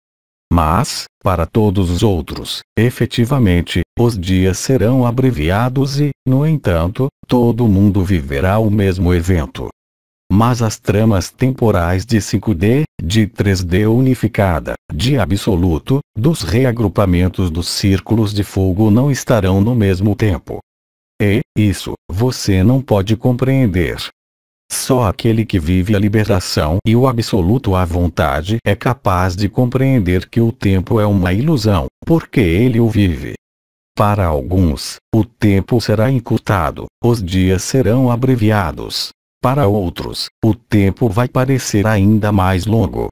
Mas, para todos os outros, efetivamente, os dias serão abreviados e, no entanto, todo mundo viverá o mesmo evento. Mas as tramas temporais de 5D, de 3D unificada, de absoluto, dos reagrupamentos dos círculos de fogo não estarão no mesmo tempo. E, isso, você não pode compreender. Só aquele que vive a liberação e o absoluto à vontade é capaz de compreender que o tempo é uma ilusão, porque ele o vive. Para alguns, o tempo será encurtado, os dias serão abreviados. Para outros, o tempo vai parecer ainda mais longo.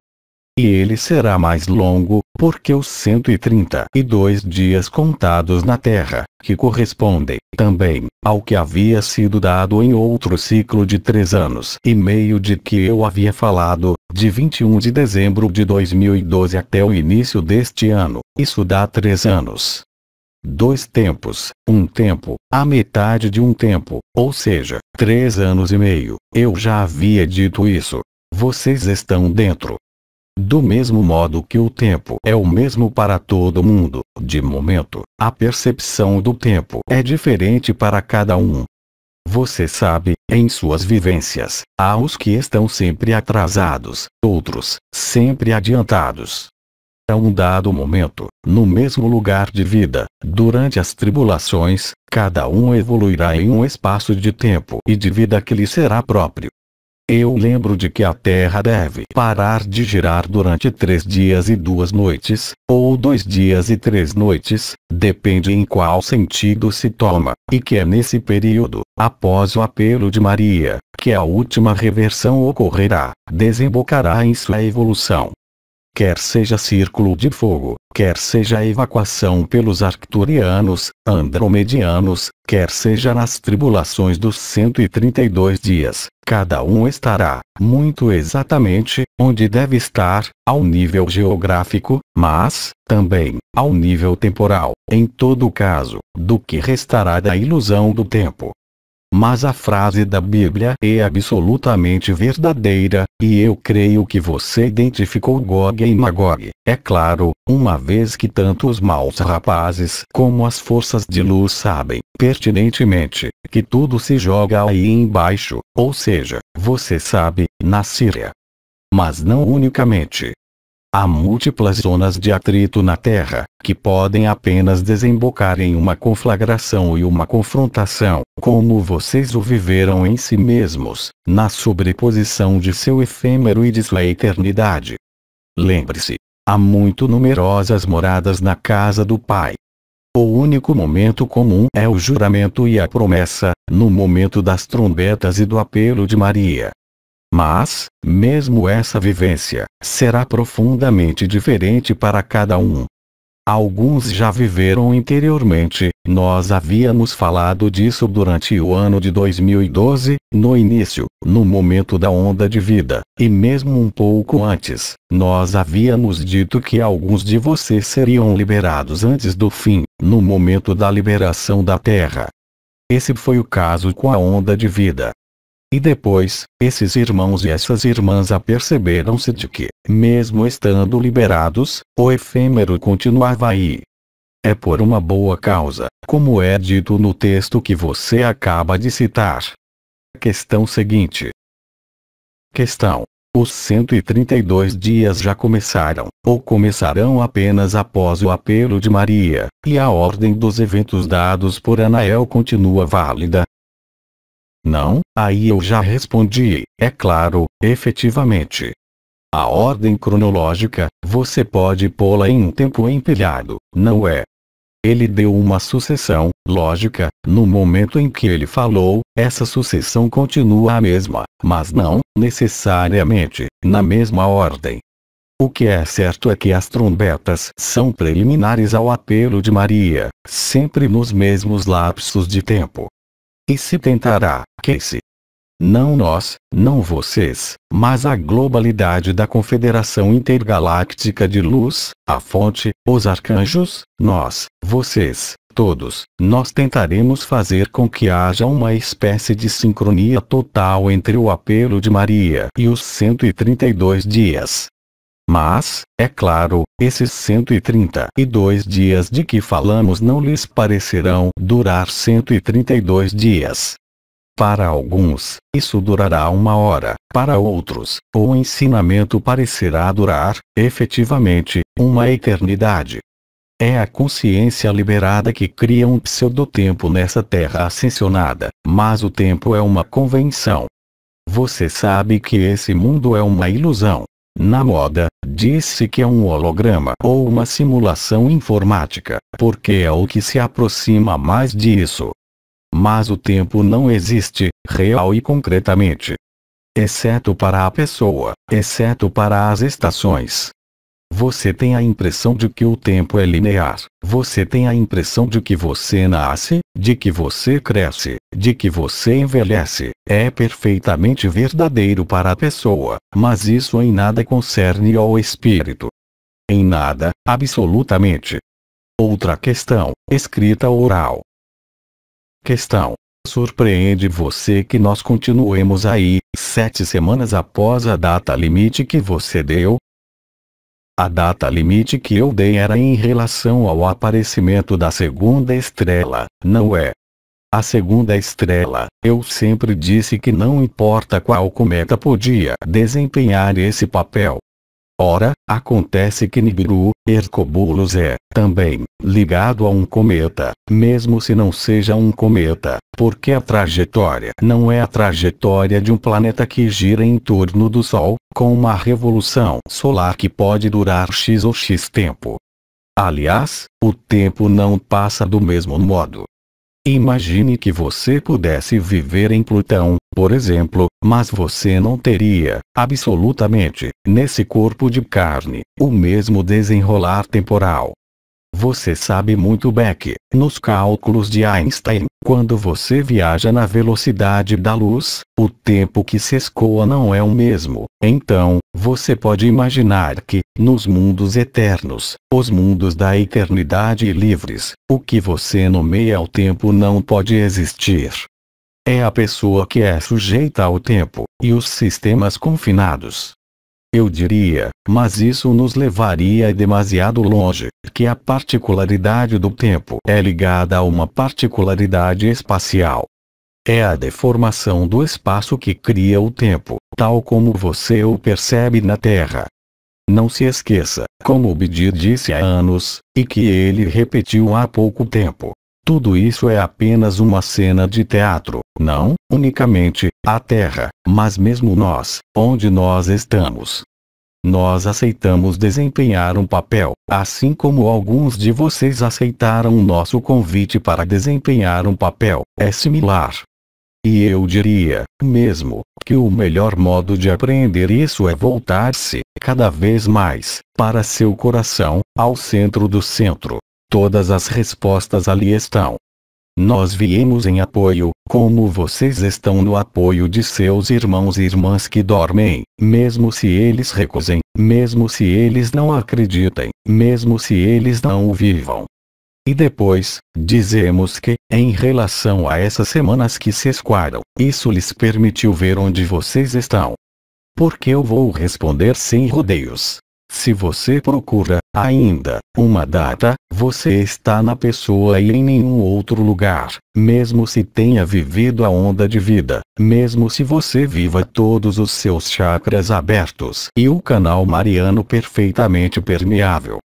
E ele será mais longo, porque os 132 dias contados na Terra, que correspondem, também, ao que havia sido dado em outro ciclo de 3 anos e meio de que eu havia falado, de 21 de dezembro de 2012 até o início deste ano, isso dá 3 anos. 2 tempos, um tempo, a metade de um tempo, ou seja, 3 anos e meio, eu já havia dito isso. Vocês estão dentro. Do mesmo modo que o tempo é o mesmo para todo mundo, de momento, a percepção do tempo é diferente para cada um. Você sabe, em suas vivências, há os que estão sempre atrasados, outros, sempre adiantados. A um dado momento, no mesmo lugar de vida, durante as tribulações, cada um evoluirá em um espaço de tempo e de vida que lhe será próprio. Eu lembro de que a Terra deve parar de girar durante 3 dias e 2 noites, ou 2 dias e 3 noites, depende em qual sentido se toma, e que é nesse período, após o apelo de Maria, que a última reversão ocorrerá, desembocará em sua evolução. Quer seja círculo de fogo, quer seja a evacuação pelos arcturianos, andromedianos, quer seja nas tribulações dos 132 dias, cada um estará, muito exatamente, onde deve estar, ao nível geográfico, mas, também, ao nível temporal, em todo caso, do que restará da ilusão do tempo. Mas a frase da Bíblia é absolutamente verdadeira, e eu creio que você identificou Gog e Magog, é claro, uma vez que tanto os maus rapazes como as forças de luz sabem, pertinentemente, que tudo se joga aí embaixo, ou seja, você sabe, na Síria. Mas não unicamente. Há múltiplas zonas de atrito na Terra, que podem apenas desembocar em uma conflagração e uma confrontação, como vocês o viveram em si mesmos, na sobreposição de seu efêmero e de sua eternidade. Lembre-se, há muito numerosas moradas na casa do Pai. O único momento comum é o juramento e a promessa, no momento das trombetas e do apelo de Maria. Mas, mesmo essa vivência, será profundamente diferente para cada um. Alguns já viveram interiormente, nós havíamos falado disso durante o ano de 2012, no início, no momento da onda de vida, e mesmo um pouco antes, nós havíamos dito que alguns de vocês seriam liberados antes do fim, no momento da liberação da Terra. Esse foi o caso com a onda de vida. E depois, esses irmãos e essas irmãs aperceberam-se de que, mesmo estando liberados, o efêmero continuava aí. É por uma boa causa, como é dito no texto que você acaba de citar. Questão seguinte. Questão. Os 132 dias já começaram, ou começarão apenas após o apelo de Maria, e a ordem dos eventos dados por Anael continua válida? Não, aí eu já respondi, é claro, efetivamente. A ordem cronológica, você pode pô-la em um tempo empilhado, não é? Ele deu uma sucessão, lógica, no momento em que ele falou, essa sucessão continua a mesma, mas não, necessariamente, na mesma ordem. O que é certo é que as trombetas são preliminares ao apelo de Maria, sempre nos mesmos lapsos de tempo. E se tentará, que-se. Não nós, não vocês, mas a globalidade da Confederação Intergaláctica de Luz, a fonte, os arcanjos, nós, vocês, todos, nós tentaremos fazer com que haja uma espécie de sincronia total entre o apelo de Maria e os 132 dias. Mas, é claro, esses 132 dias de que falamos não lhes parecerão durar 132 dias. Para alguns, isso durará 1 hora, para outros, o ensinamento parecerá durar, efetivamente, uma eternidade. É a consciência liberada que cria um pseudo-tempo nessa terra ascensionada, mas o tempo é uma convenção. Você sabe que esse mundo é uma ilusão. Na moda, diz-se que é um holograma ou uma simulação informática, porque é o que se aproxima mais disso. Mas o tempo não existe, real e concretamente. Exceto para a pessoa, exceto para as estações. Você tem a impressão de que o tempo é linear, você tem a impressão de que você nasce, de que você cresce, de que você envelhece. É perfeitamente verdadeiro para a pessoa, mas isso em nada concerne ao espírito. Em nada, absolutamente. Outra questão, escrita oral. Questão. Surpreende você que nós continuemos aí, 7 semanas após a data limite que você deu? A data limite que eu dei era em relação ao aparecimento da segunda estrela, não é? A segunda estrela, eu sempre disse que não importa qual cometa podia desempenhar esse papel. Ora, acontece que Nibiru, Hercobulus é, também, ligado a um cometa, mesmo se não seja um cometa, porque a trajetória não é a trajetória de um planeta que gira em torno do Sol, com uma revolução solar que pode durar X ou X tempo. Aliás, o tempo não passa do mesmo modo. Imagine que você pudesse viver em Plutão, por exemplo, mas você não teria, absolutamente, nesse corpo de carne, o mesmo desenrolar temporal. Você sabe muito bem que, nos cálculos de Einstein, quando você viaja na velocidade da luz, o tempo que se escoa não é o mesmo. Então, você pode imaginar que, nos mundos eternos, os mundos da eternidade livres, o que você nomeia o tempo não pode existir. É a pessoa que é sujeita ao tempo, e os sistemas confinados. Eu diria, mas isso nos levaria demasiado longe, que a particularidade do tempo é ligada a uma particularidade espacial. É a deformação do espaço que cria o tempo, tal como você o percebe na Terra. Não se esqueça, como Obidir disse há anos, e que ele repetiu há pouco tempo. Tudo isso é apenas uma cena de teatro, não, unicamente, a Terra, mas mesmo nós, onde nós estamos. Nós aceitamos desempenhar um papel, assim como alguns de vocês aceitaram o nosso convite para desempenhar um papel, é similar. E eu diria, mesmo, que o melhor modo de apreender isso é voltar-se, cada vez mais, para seu coração, ao centro do centro. Todas as respostas ali estão. Nós viemos em apoio, como vocês estão no apoio de seus irmãos e irmãs que dormem, mesmo se eles recusem, mesmo se eles não acreditem, mesmo se eles não o vivam. E depois, dizemos que, em relação a essas semanas que se esquadram, isso lhes permitiu ver onde vocês estão. Porque eu vou responder sem rodeios. Se você procura, ainda, uma data, você está na pessoa e em nenhum outro lugar, mesmo se tenha vivido a onda de vida, mesmo se você viva todos os seus chakras abertos e o canal mariano perfeitamente permeável.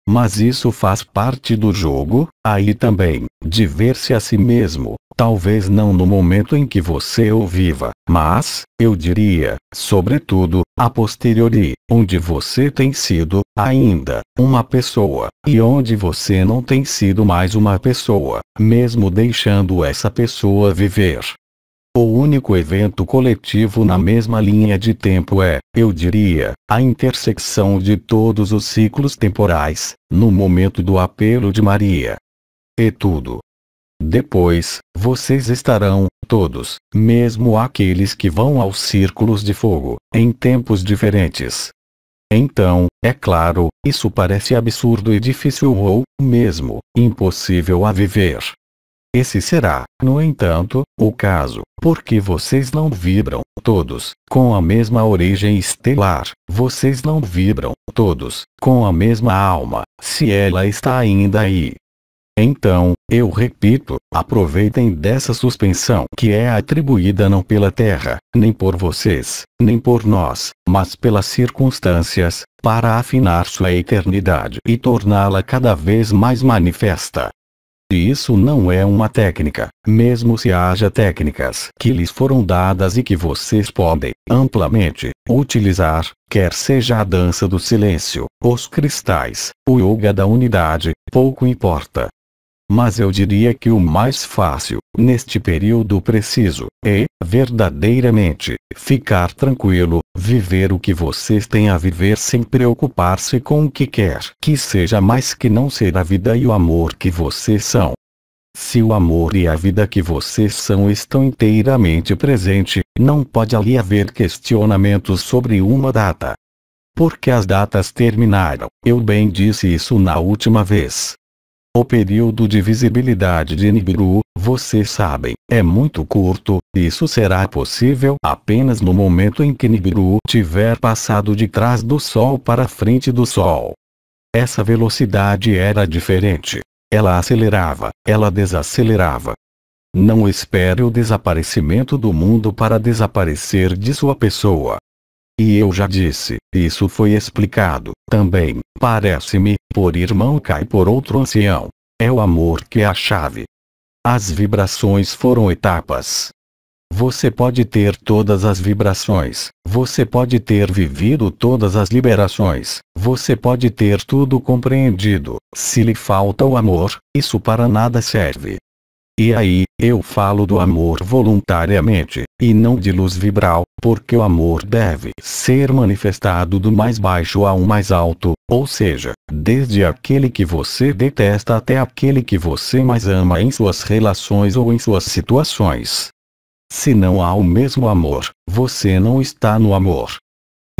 Mas isso faz parte do jogo, aí também, de ver-se a si mesmo, talvez não no momento em que você o viva, mas, eu diria, sobretudo, a posteriori, onde você tem sido, ainda, uma pessoa, e onde você não tem sido mais uma pessoa, mesmo deixando essa pessoa viver. O único evento coletivo na mesma linha de tempo é, eu diria, a intersecção de todos os ciclos temporais, no momento do apelo de Maria. E tudo. Depois, vocês estarão, todos, mesmo aqueles que vão aos círculos de fogo, em tempos diferentes. Então, É claro, isso parece absurdo e difícil ou, mesmo, impossível a viver. Esse será, no entanto, o caso, porque vocês não vibram, todos, com a mesma origem estelar, vocês não vibram, todos, com a mesma alma, se ela está ainda aí. Então, eu repito, aproveitem dessa suspensão que é atribuída não pela Terra, nem por vocês, nem por nós, mas pelas circunstâncias, para afinar sua eternidade e torná-la cada vez mais manifesta. E isso não é uma técnica, mesmo se haja técnicas que lhes foram dadas e que vocês podem, amplamente, utilizar, quer seja a dança do silêncio, os cristais, o yoga da unidade, pouco importa. Mas eu diria que o mais fácil, neste período preciso, é, verdadeiramente, ficar tranquilo, viver o que vocês têm a viver sem preocupar-se com o que quer que seja mais que não ser a vida e o amor que vocês são. Se o amor e a vida que vocês são estão inteiramente presentes, não pode ali haver questionamentos sobre uma data. Porque as datas terminaram, eu bem disse isso na última vez. O período de visibilidade de Nibiru, vocês sabem, é muito curto, isso será possível apenas no momento em que Nibiru tiver passado de trás do Sol para frente do Sol. Essa velocidade era diferente. Ela acelerava, ela desacelerava. Não espere o desaparecimento do mundo para desaparecer de sua pessoa. E eu já disse, isso foi explicado, também, parece-me, por irmão Kai e por outro ancião. É o amor que é a chave. As vibrações foram etapas. Você pode ter todas as vibrações, você pode ter vivido todas as liberações, você pode ter tudo compreendido, se lhe falta o amor, isso para nada serve. E aí, eu falo do amor voluntariamente, e não de luz vibral, porque o amor deve ser manifestado do mais baixo ao mais alto, ou seja, desde aquele que você detesta até aquele que você mais ama em suas relações ou em suas situações. Se não há o mesmo amor, você não está no amor.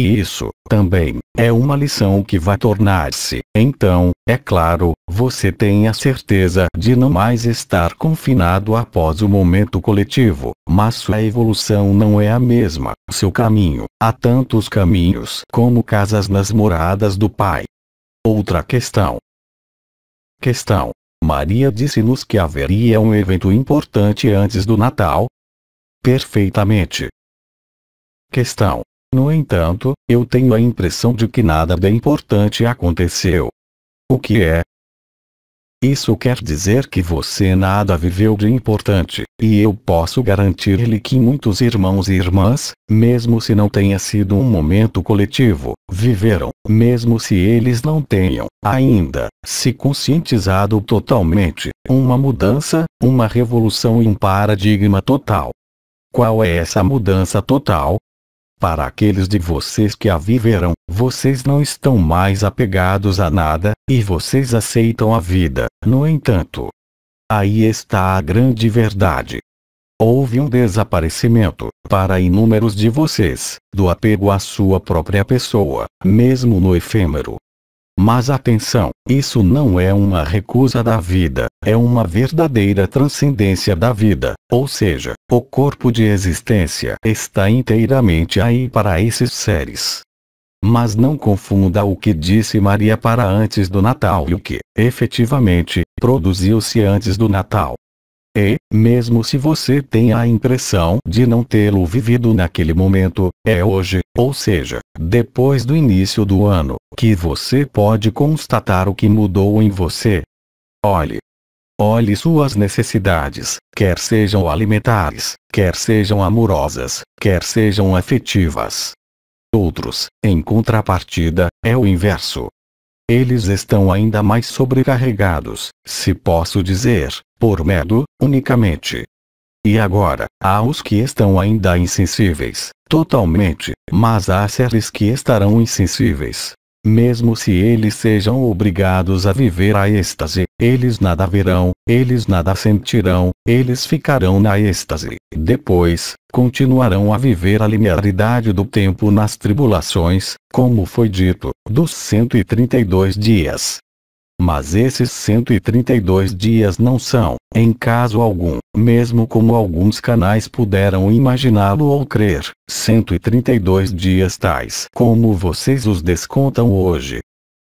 E isso, também, é uma lição que vai tornar-se, então, é claro, você tem a certeza de não mais estar confinado após o momento coletivo, mas sua evolução não é a mesma, seu caminho, há tantos caminhos como casas nas moradas do Pai. Outra questão. Maria disse-nos que haveria um evento importante antes do Natal? Perfeitamente. No entanto, eu tenho a impressão de que nada de importante aconteceu. O que é? Isso quer dizer que você nada viveu de importante, e eu posso garantir-lhe que muitos irmãos e irmãs, mesmo se não tenha sido um momento coletivo, viveram, mesmo se eles não tenham, ainda, se conscientizado totalmente, uma mudança, uma revolução e um paradigma total. Qual é essa mudança total? Para aqueles de vocês que a viveram, vocês não estão mais apegados a nada, e vocês aceitam a vida, no entanto. Aí está a grande verdade. Houve um desaparecimento, para inúmeros de vocês, do apego à sua própria pessoa, mesmo no efêmero. Mas atenção, isso não é uma recusa da vida, é uma verdadeira transcendência da vida, ou seja, o corpo de existência está inteiramente aí para esses seres. Mas não confunda o que disse Maria para antes do Natal e o que, efetivamente, produziu-se antes do Natal. E, mesmo se você tenha a impressão de não tê-lo vivido naquele momento, é hoje, ou seja, depois do início do ano, que você pode constatar o que mudou em você. Olhe suas necessidades, quer sejam alimentares, quer sejam amorosas, quer sejam afetivas. Outros, em contrapartida, é o inverso. Eles estão ainda mais sobrecarregados, se posso dizer, por medo, unicamente. E agora, há os que estão ainda insensíveis, totalmente, mas há seres que estarão insensíveis. Mesmo se eles sejam obrigados a viver a êxtase, eles nada verão, eles nada sentirão, eles ficarão na êxtase. Depois, continuarão a viver a linearidade do tempo nas tribulações, como foi dito, dos 132 dias. Mas esses 132 dias não são, em caso algum, mesmo como alguns canais puderam imaginá-lo ou crer, 132 dias tais como vocês os descontam hoje.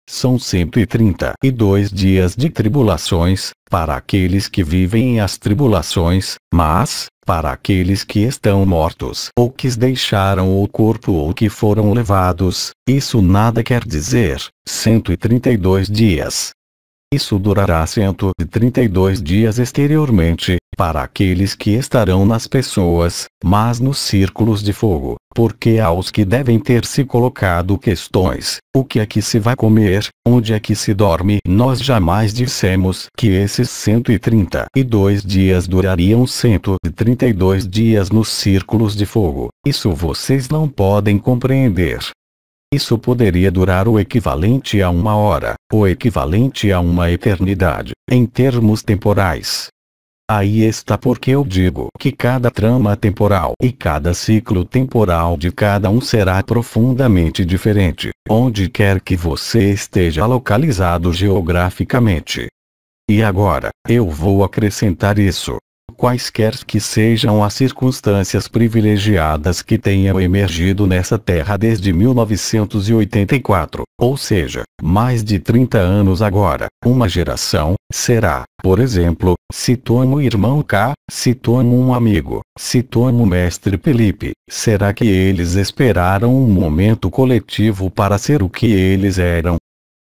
São 132 dias de tribulações, para aqueles que vivem as tribulações, mas, para aqueles que estão mortos ou que deixaram o corpo ou que foram levados, isso nada quer dizer, 132 dias. Isso durará 132 dias exteriormente, para aqueles que estarão nas pessoas, mas nos círculos de fogo, porque há os que devem ter se colocado questões: o que é que se vai comer, onde é que se dorme? Nós jamais dissemos que esses 132 dias durariam 132 dias nos círculos de fogo, isso vocês não podem compreender. Isso poderia durar o equivalente a uma hora, o equivalente a uma eternidade, em termos temporais. Aí está porque eu digo que cada trama temporal e cada ciclo temporal de cada um será profundamente diferente, onde quer que você esteja localizado geograficamente. E agora, eu vou acrescentar isso. Quaisquer que sejam as circunstâncias privilegiadas que tenham emergido nessa terra desde 1984, ou seja, mais de 30 anos agora, uma geração, será, por exemplo, se tomo o irmão K, se tomo um amigo, se tomo o mestre Felipe, será que eles esperaram um momento coletivo para ser o que eles eram?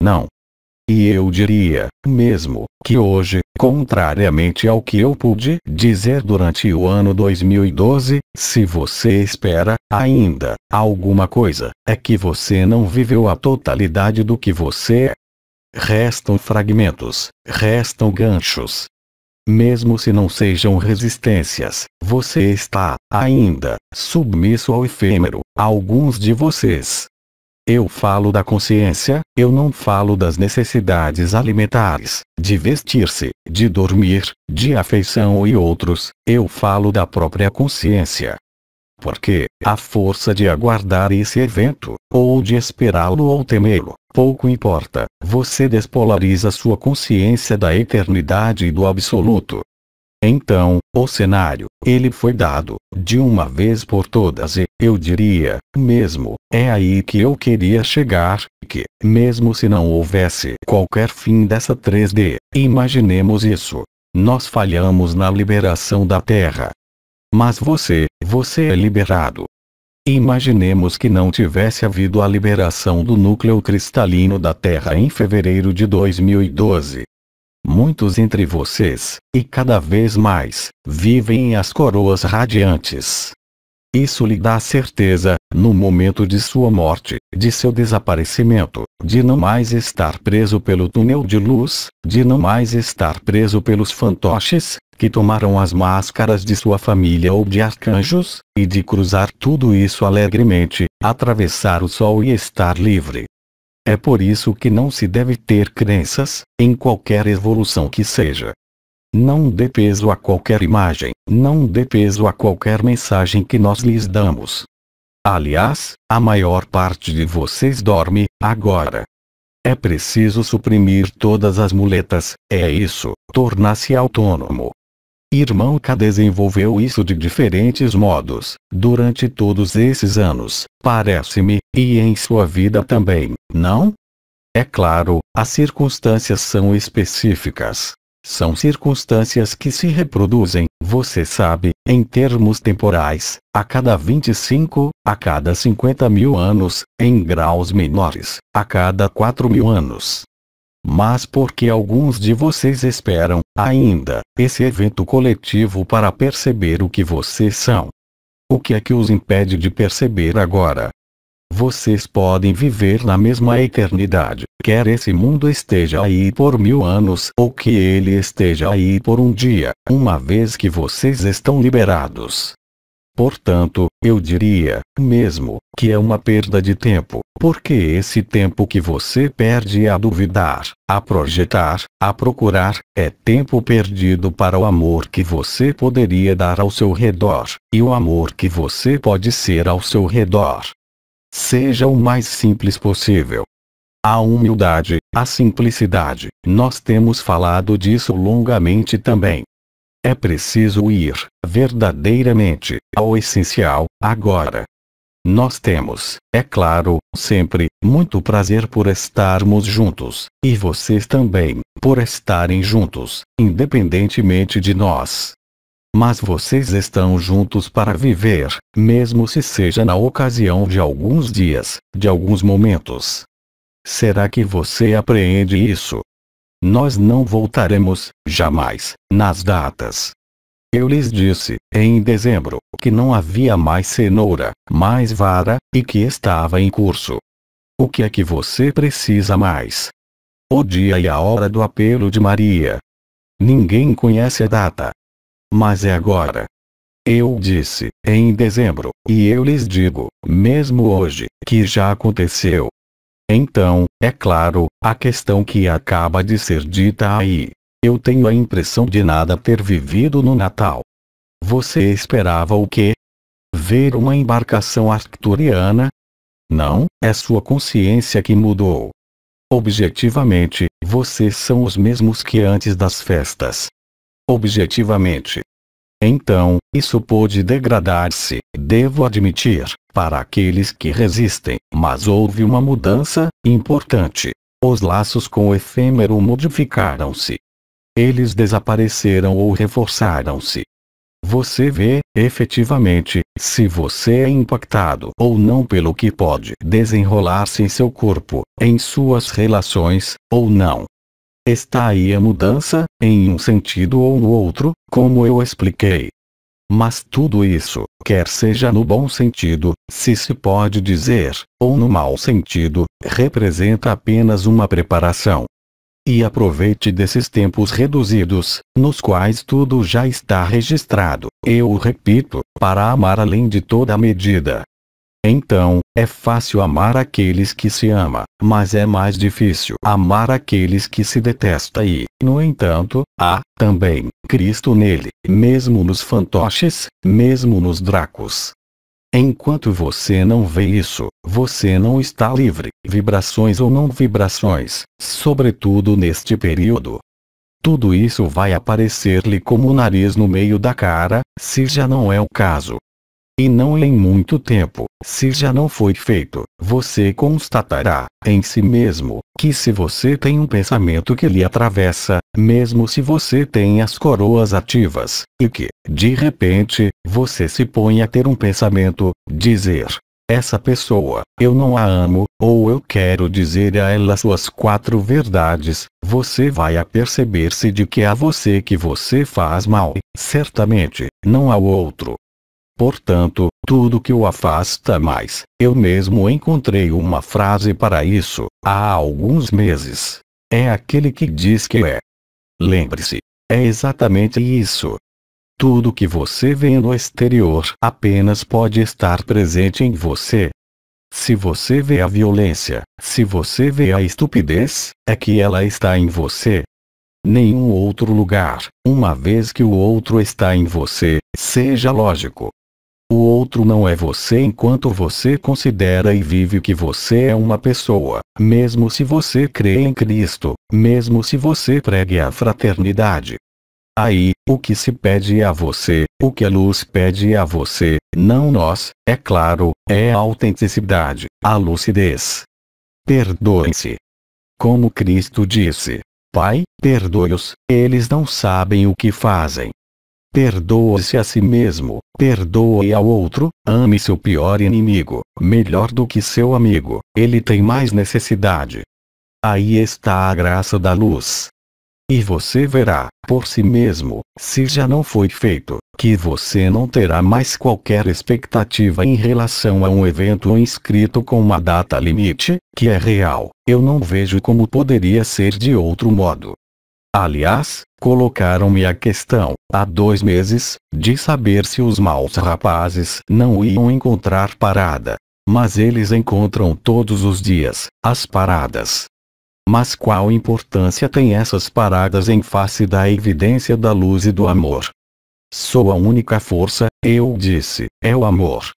Não. E eu diria, mesmo, que hoje, contrariamente ao que eu pude dizer durante o ano 2012, se você espera, ainda, alguma coisa, é que você não viveu a totalidade do que você é. Restam fragmentos, restam ganchos. Mesmo se não sejam resistências, você está, ainda, submisso ao efêmero, alguns de vocês. Eu falo da consciência, eu não falo das necessidades alimentares, de vestir-se, de dormir, de afeição e outros, eu falo da própria consciência. Porque, a força de aguardar esse evento, ou de esperá-lo ou temê-lo, pouco importa, você despolariza sua consciência da eternidade e do absoluto. Então, o cenário, ele foi dado, de uma vez por todas e, eu diria, mesmo, é aí que eu queria chegar, que, mesmo se não houvesse qualquer fim dessa 3D, imaginemos isso. Nós falhamos na liberação da Terra. Mas você é liberado. Imaginemos que não tivesse havido a liberação do núcleo cristalino da Terra em fevereiro de 2012. Muitos entre vocês, e cada vez mais, vivem em as coroas radiantes. Isso lhe dá certeza, no momento de sua morte, de seu desaparecimento, de não mais estar preso pelo túnel de luz, de não mais estar preso pelos fantoches, que tomaram as máscaras de sua família ou de arcanjos, e de cruzar tudo isso alegremente, atravessar o sol e estar livre. É por isso que não se deve ter crenças, em qualquer evolução que seja. Não dê peso a qualquer imagem, não dê peso a qualquer mensagem que nós lhes damos. Aliás, a maior parte de vocês dorme, agora. É preciso suprimir todas as muletas, é isso, tornar-se autônomo. Irmão K desenvolveu isso de diferentes modos, durante todos esses anos, parece-me, e em sua vida também, não? É claro, as circunstâncias são específicas. São circunstâncias que se reproduzem, você sabe, em termos temporais, a cada 25, a cada 50 mil anos, em graus menores, a cada 4 mil anos. Mas porque alguns de vocês esperam, ainda, esse evento coletivo para perceber o que vocês são? O que é que os impede de perceber agora? Vocês podem viver na mesma eternidade, quer esse mundo esteja aí por 1000 anos ou que ele esteja aí por um dia, uma vez que vocês estão liberados. Portanto, eu diria, mesmo, que é uma perda de tempo, porque esse tempo que você perde a duvidar, a projetar, a procurar, é tempo perdido para o amor que você poderia dar ao seu redor, e o amor que você pode ser ao seu redor. Seja o mais simples possível. A humildade, a simplicidade, nós temos falado disso longamente também. É preciso ir, verdadeiramente, ao essencial, agora. Nós temos, é claro, sempre, muito prazer por estarmos juntos, e vocês também, por estarem juntos, independentemente de nós. Mas vocês estão juntos para viver, mesmo se seja na ocasião de alguns dias, de alguns momentos. Será que você apreende isso? Nós não voltaremos, jamais, nas datas. Eu lhes disse, em dezembro, que não havia mais cenoura, mais vara, e que estava em curso. O que é que você precisa mais? O dia e a hora do apelo de Maria. Ninguém conhece a data. Mas é agora. Eu disse, em dezembro, e eu lhes digo, mesmo hoje, que já aconteceu. Então, é claro, a questão que acaba de ser dita aí. Eu tenho a impressão de nada ter vivido no Natal. Você esperava o quê? Ver uma embarcação arcturiana? Não, é sua consciência que mudou. Objetivamente, vocês são os mesmos que antes das festas. Objetivamente. Então, isso pôde degradar-se, devo admitir, para aqueles que resistem, mas houve uma mudança, importante. Os laços com o efêmero modificaram-se. Eles desapareceram ou reforçaram-se. Você vê, efetivamente, se você é impactado ou não pelo que pode desenrolar-se em seu corpo, em suas relações, ou não. Está aí a mudança, em um sentido ou no outro, como eu expliquei. Mas tudo isso, quer seja no bom sentido, se se pode dizer, ou no mau sentido, representa apenas uma preparação. E aproveite desses tempos reduzidos, nos quais tudo já está registrado, eu o repito, para amar além de toda medida. Então, é fácil amar aqueles que se ama, mas é mais difícil amar aqueles que se detesta e, no entanto, há, também, Cristo nele, mesmo nos fantoches, mesmo nos dracos. Enquanto você não vê isso, você não está livre, vibrações ou não vibrações, sobretudo neste período. Tudo isso vai aparecer-lhe como o nariz no meio da cara, se já não é o caso. E não em muito tempo, se já não foi feito, você constatará, em si mesmo, que se você tem um pensamento que lhe atravessa, mesmo se você tem as coroas ativas, e que, de repente, você se põe a ter um pensamento, dizer, essa pessoa, eu não a amo, ou eu quero dizer a ela suas 4 verdades, você vai aperceber-se de que é a você que você faz mal, certamente, não ao outro. Portanto, tudo que o afasta mais, eu mesmo encontrei uma frase para isso, há alguns meses. É aquele que diz que é. Lembre-se, é exatamente isso. Tudo que você vê no exterior apenas pode estar presente em você. Se você vê a violência, se você vê a estupidez, é que ela está em você. Nenhum outro lugar, uma vez que o outro está em você, seja lógico. O outro não é você enquanto você considera e vive que você é uma pessoa, mesmo se você crê em Cristo, mesmo se você pregue a fraternidade. Aí, o que se pede a você, o que a luz pede a você, não nós, é claro, é a autenticidade, a lucidez. Perdoem-se. Como Cristo disse, Pai, perdoe-os, eles não sabem o que fazem. Perdoa-se a si mesmo, perdoe ao outro, ame seu pior inimigo, melhor do que seu amigo, ele tem mais necessidade. Aí está a graça da luz. E você verá, por si mesmo, se já não foi feito, que você não terá mais qualquer expectativa em relação a um evento inscrito com uma data limite, que é real, eu não vejo como poderia ser de outro modo. Aliás, colocaram-me a questão, há 2 meses, de saber se os maus rapazes não iam encontrar parada. Mas eles encontram todos os dias as paradas. Mas qual importância tem essas paradas em face da evidência da luz e do amor? Sua única força, eu disse, é o amor.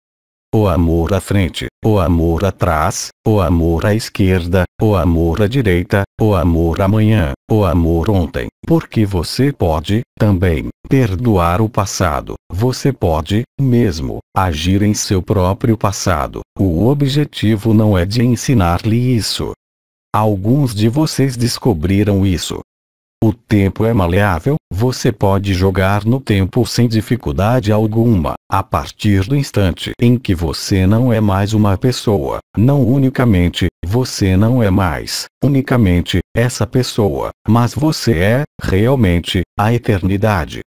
O amor à frente, o amor atrás, o amor à esquerda, o amor à direita, o amor amanhã, o amor ontem. Porque você pode, também, perdoar o passado. Você pode, mesmo, agir em seu próprio passado. O objetivo não é de ensinar-lhe isso. Alguns de vocês descobriram isso. O tempo é maleável, você pode jogar no tempo sem dificuldade alguma, a partir do instante em que você não é mais uma pessoa, não unicamente, você não é mais, unicamente, essa pessoa, mas você é, realmente, a eternidade.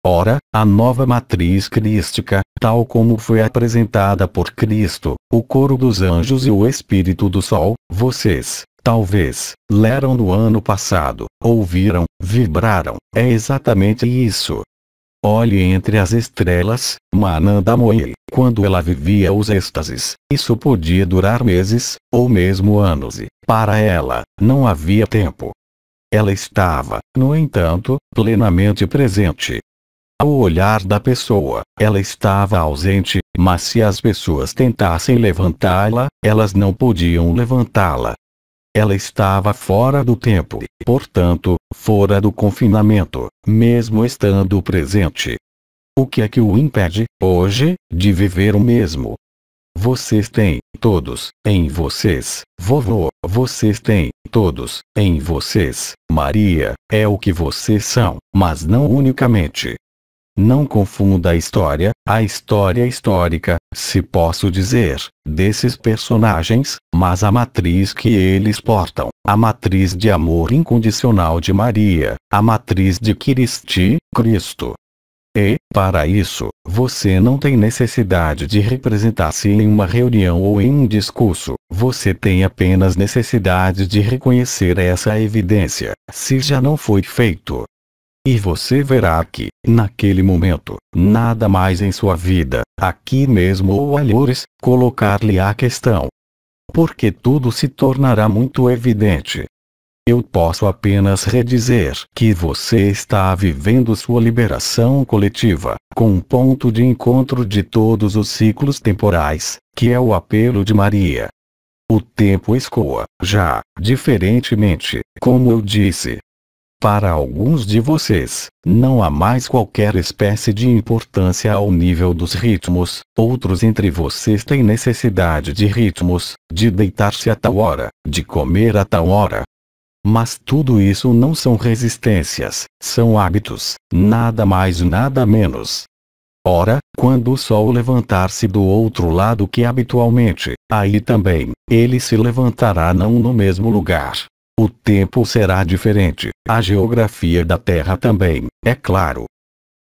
Ora, a nova matriz crística, tal como foi apresentada por Cristo, o coro dos anjos e o Espírito do Sol, vocês, talvez, leram no ano passado, ouviram, vibraram, é exatamente isso. Olhe entre as estrelas, Mananda Moe, quando ela vivia os êxtases, isso podia durar meses, ou mesmo anos e, para ela, não havia tempo. Ela estava, no entanto, plenamente presente. Ao olhar da pessoa, ela estava ausente, mas se as pessoas tentassem levantá-la, elas não podiam levantá-la. Ela estava fora do tempo, portanto, fora do confinamento, mesmo estando presente. O que é que o impede, hoje, de viver o mesmo? Vocês têm, todos, em vocês, vovô, vocês têm, todos, em vocês, Maria, é o que vocês são, mas não unicamente. Não confunda a história histórica, se posso dizer, desses personagens, mas a matriz que eles portam, a matriz de amor incondicional de Maria, a matriz de Cristo. E, para isso, você não tem necessidade de representar-se em uma reunião ou em um discurso, você tem apenas necessidade de reconhecer essa evidência, se já não foi feito. E você verá que, naquele momento, nada mais em sua vida, aqui mesmo ou alhures, colocar-lhe a questão. Porque tudo se tornará muito evidente. Eu posso apenas redizer que você está vivendo sua liberação coletiva, com um ponto de encontro de todos os ciclos temporais, que é o apelo de Maria. O tempo escoa, já, diferentemente, como eu disse. Para alguns de vocês, não há mais qualquer espécie de importância ao nível dos ritmos, outros entre vocês têm necessidade de ritmos, de deitar-se a tal hora, de comer a tal hora. Mas tudo isso não são resistências, são hábitos, nada mais nada menos. Ora, quando o sol levantar-se do outro lado que habitualmente, aí também, ele se levantará não no mesmo lugar. O tempo será diferente, a geografia da Terra também, é claro.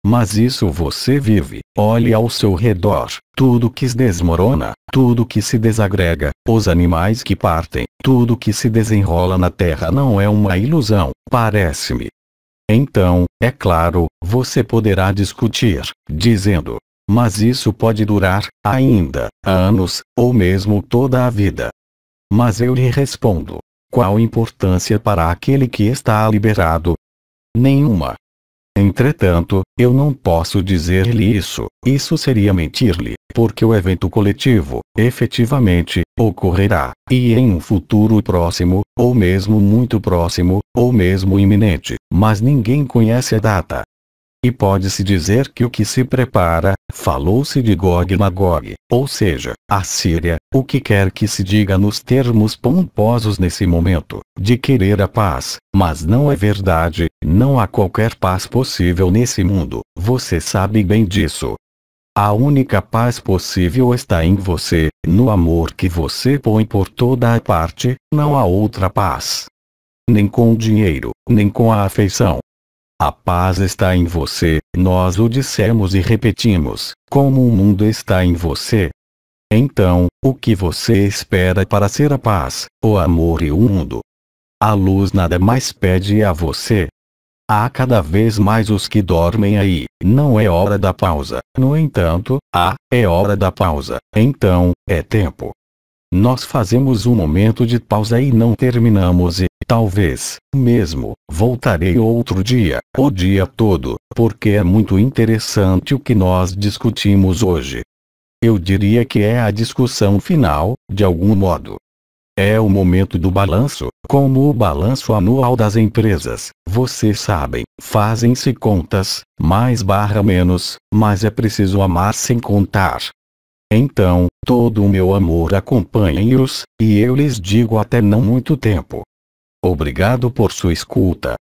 Mas isso você vive, olhe ao seu redor, tudo que se desmorona, tudo que se desagrega, os animais que partem, tudo que se desenrola na Terra não é uma ilusão, parece-me. Então, é claro, você poderá discutir, dizendo, mas isso pode durar, ainda, anos, ou mesmo toda a vida. Mas eu lhe respondo. Qual importância para aquele que está liberado? Nenhuma. Entretanto, eu não posso dizer-lhe isso seria mentir-lhe, porque o evento coletivo, efetivamente, ocorrerá, e em um futuro próximo, ou mesmo muito próximo, ou mesmo iminente, mas ninguém conhece a data. E pode-se dizer que o que se prepara, falou-se de Gog e Magog, ou seja, a Síria, o que quer que se diga nos termos pomposos nesse momento, de querer a paz, mas não é verdade, não há qualquer paz possível nesse mundo, você sabe bem disso. A única paz possível está em você, no amor que você põe por toda a parte, não há outra paz. Nem com o dinheiro, nem com a afeição. A paz está em você, nós o dissemos e repetimos, como o mundo está em você. Então, o que você espera para ser a paz, o amor e o mundo? A luz nada mais pede a você. Há cada vez mais os que dormem aí. Não é hora da pausa. No entanto, é hora da pausa. Então, é tempo. Nós fazemos um momento de pausa e não terminamos e, talvez, mesmo, voltarei outro dia, o dia todo, porque é muito interessante o que nós discutimos hoje. Eu diria que é a discussão final, de algum modo. É o momento do balanço, como o balanço anual das empresas. Vocês sabem, fazem-se contas, mais/menos, mas é preciso amar sem contar. Então, todo o meu amor acompanhe-os, e eu lhes digo até não muito tempo. Obrigado por sua escuta.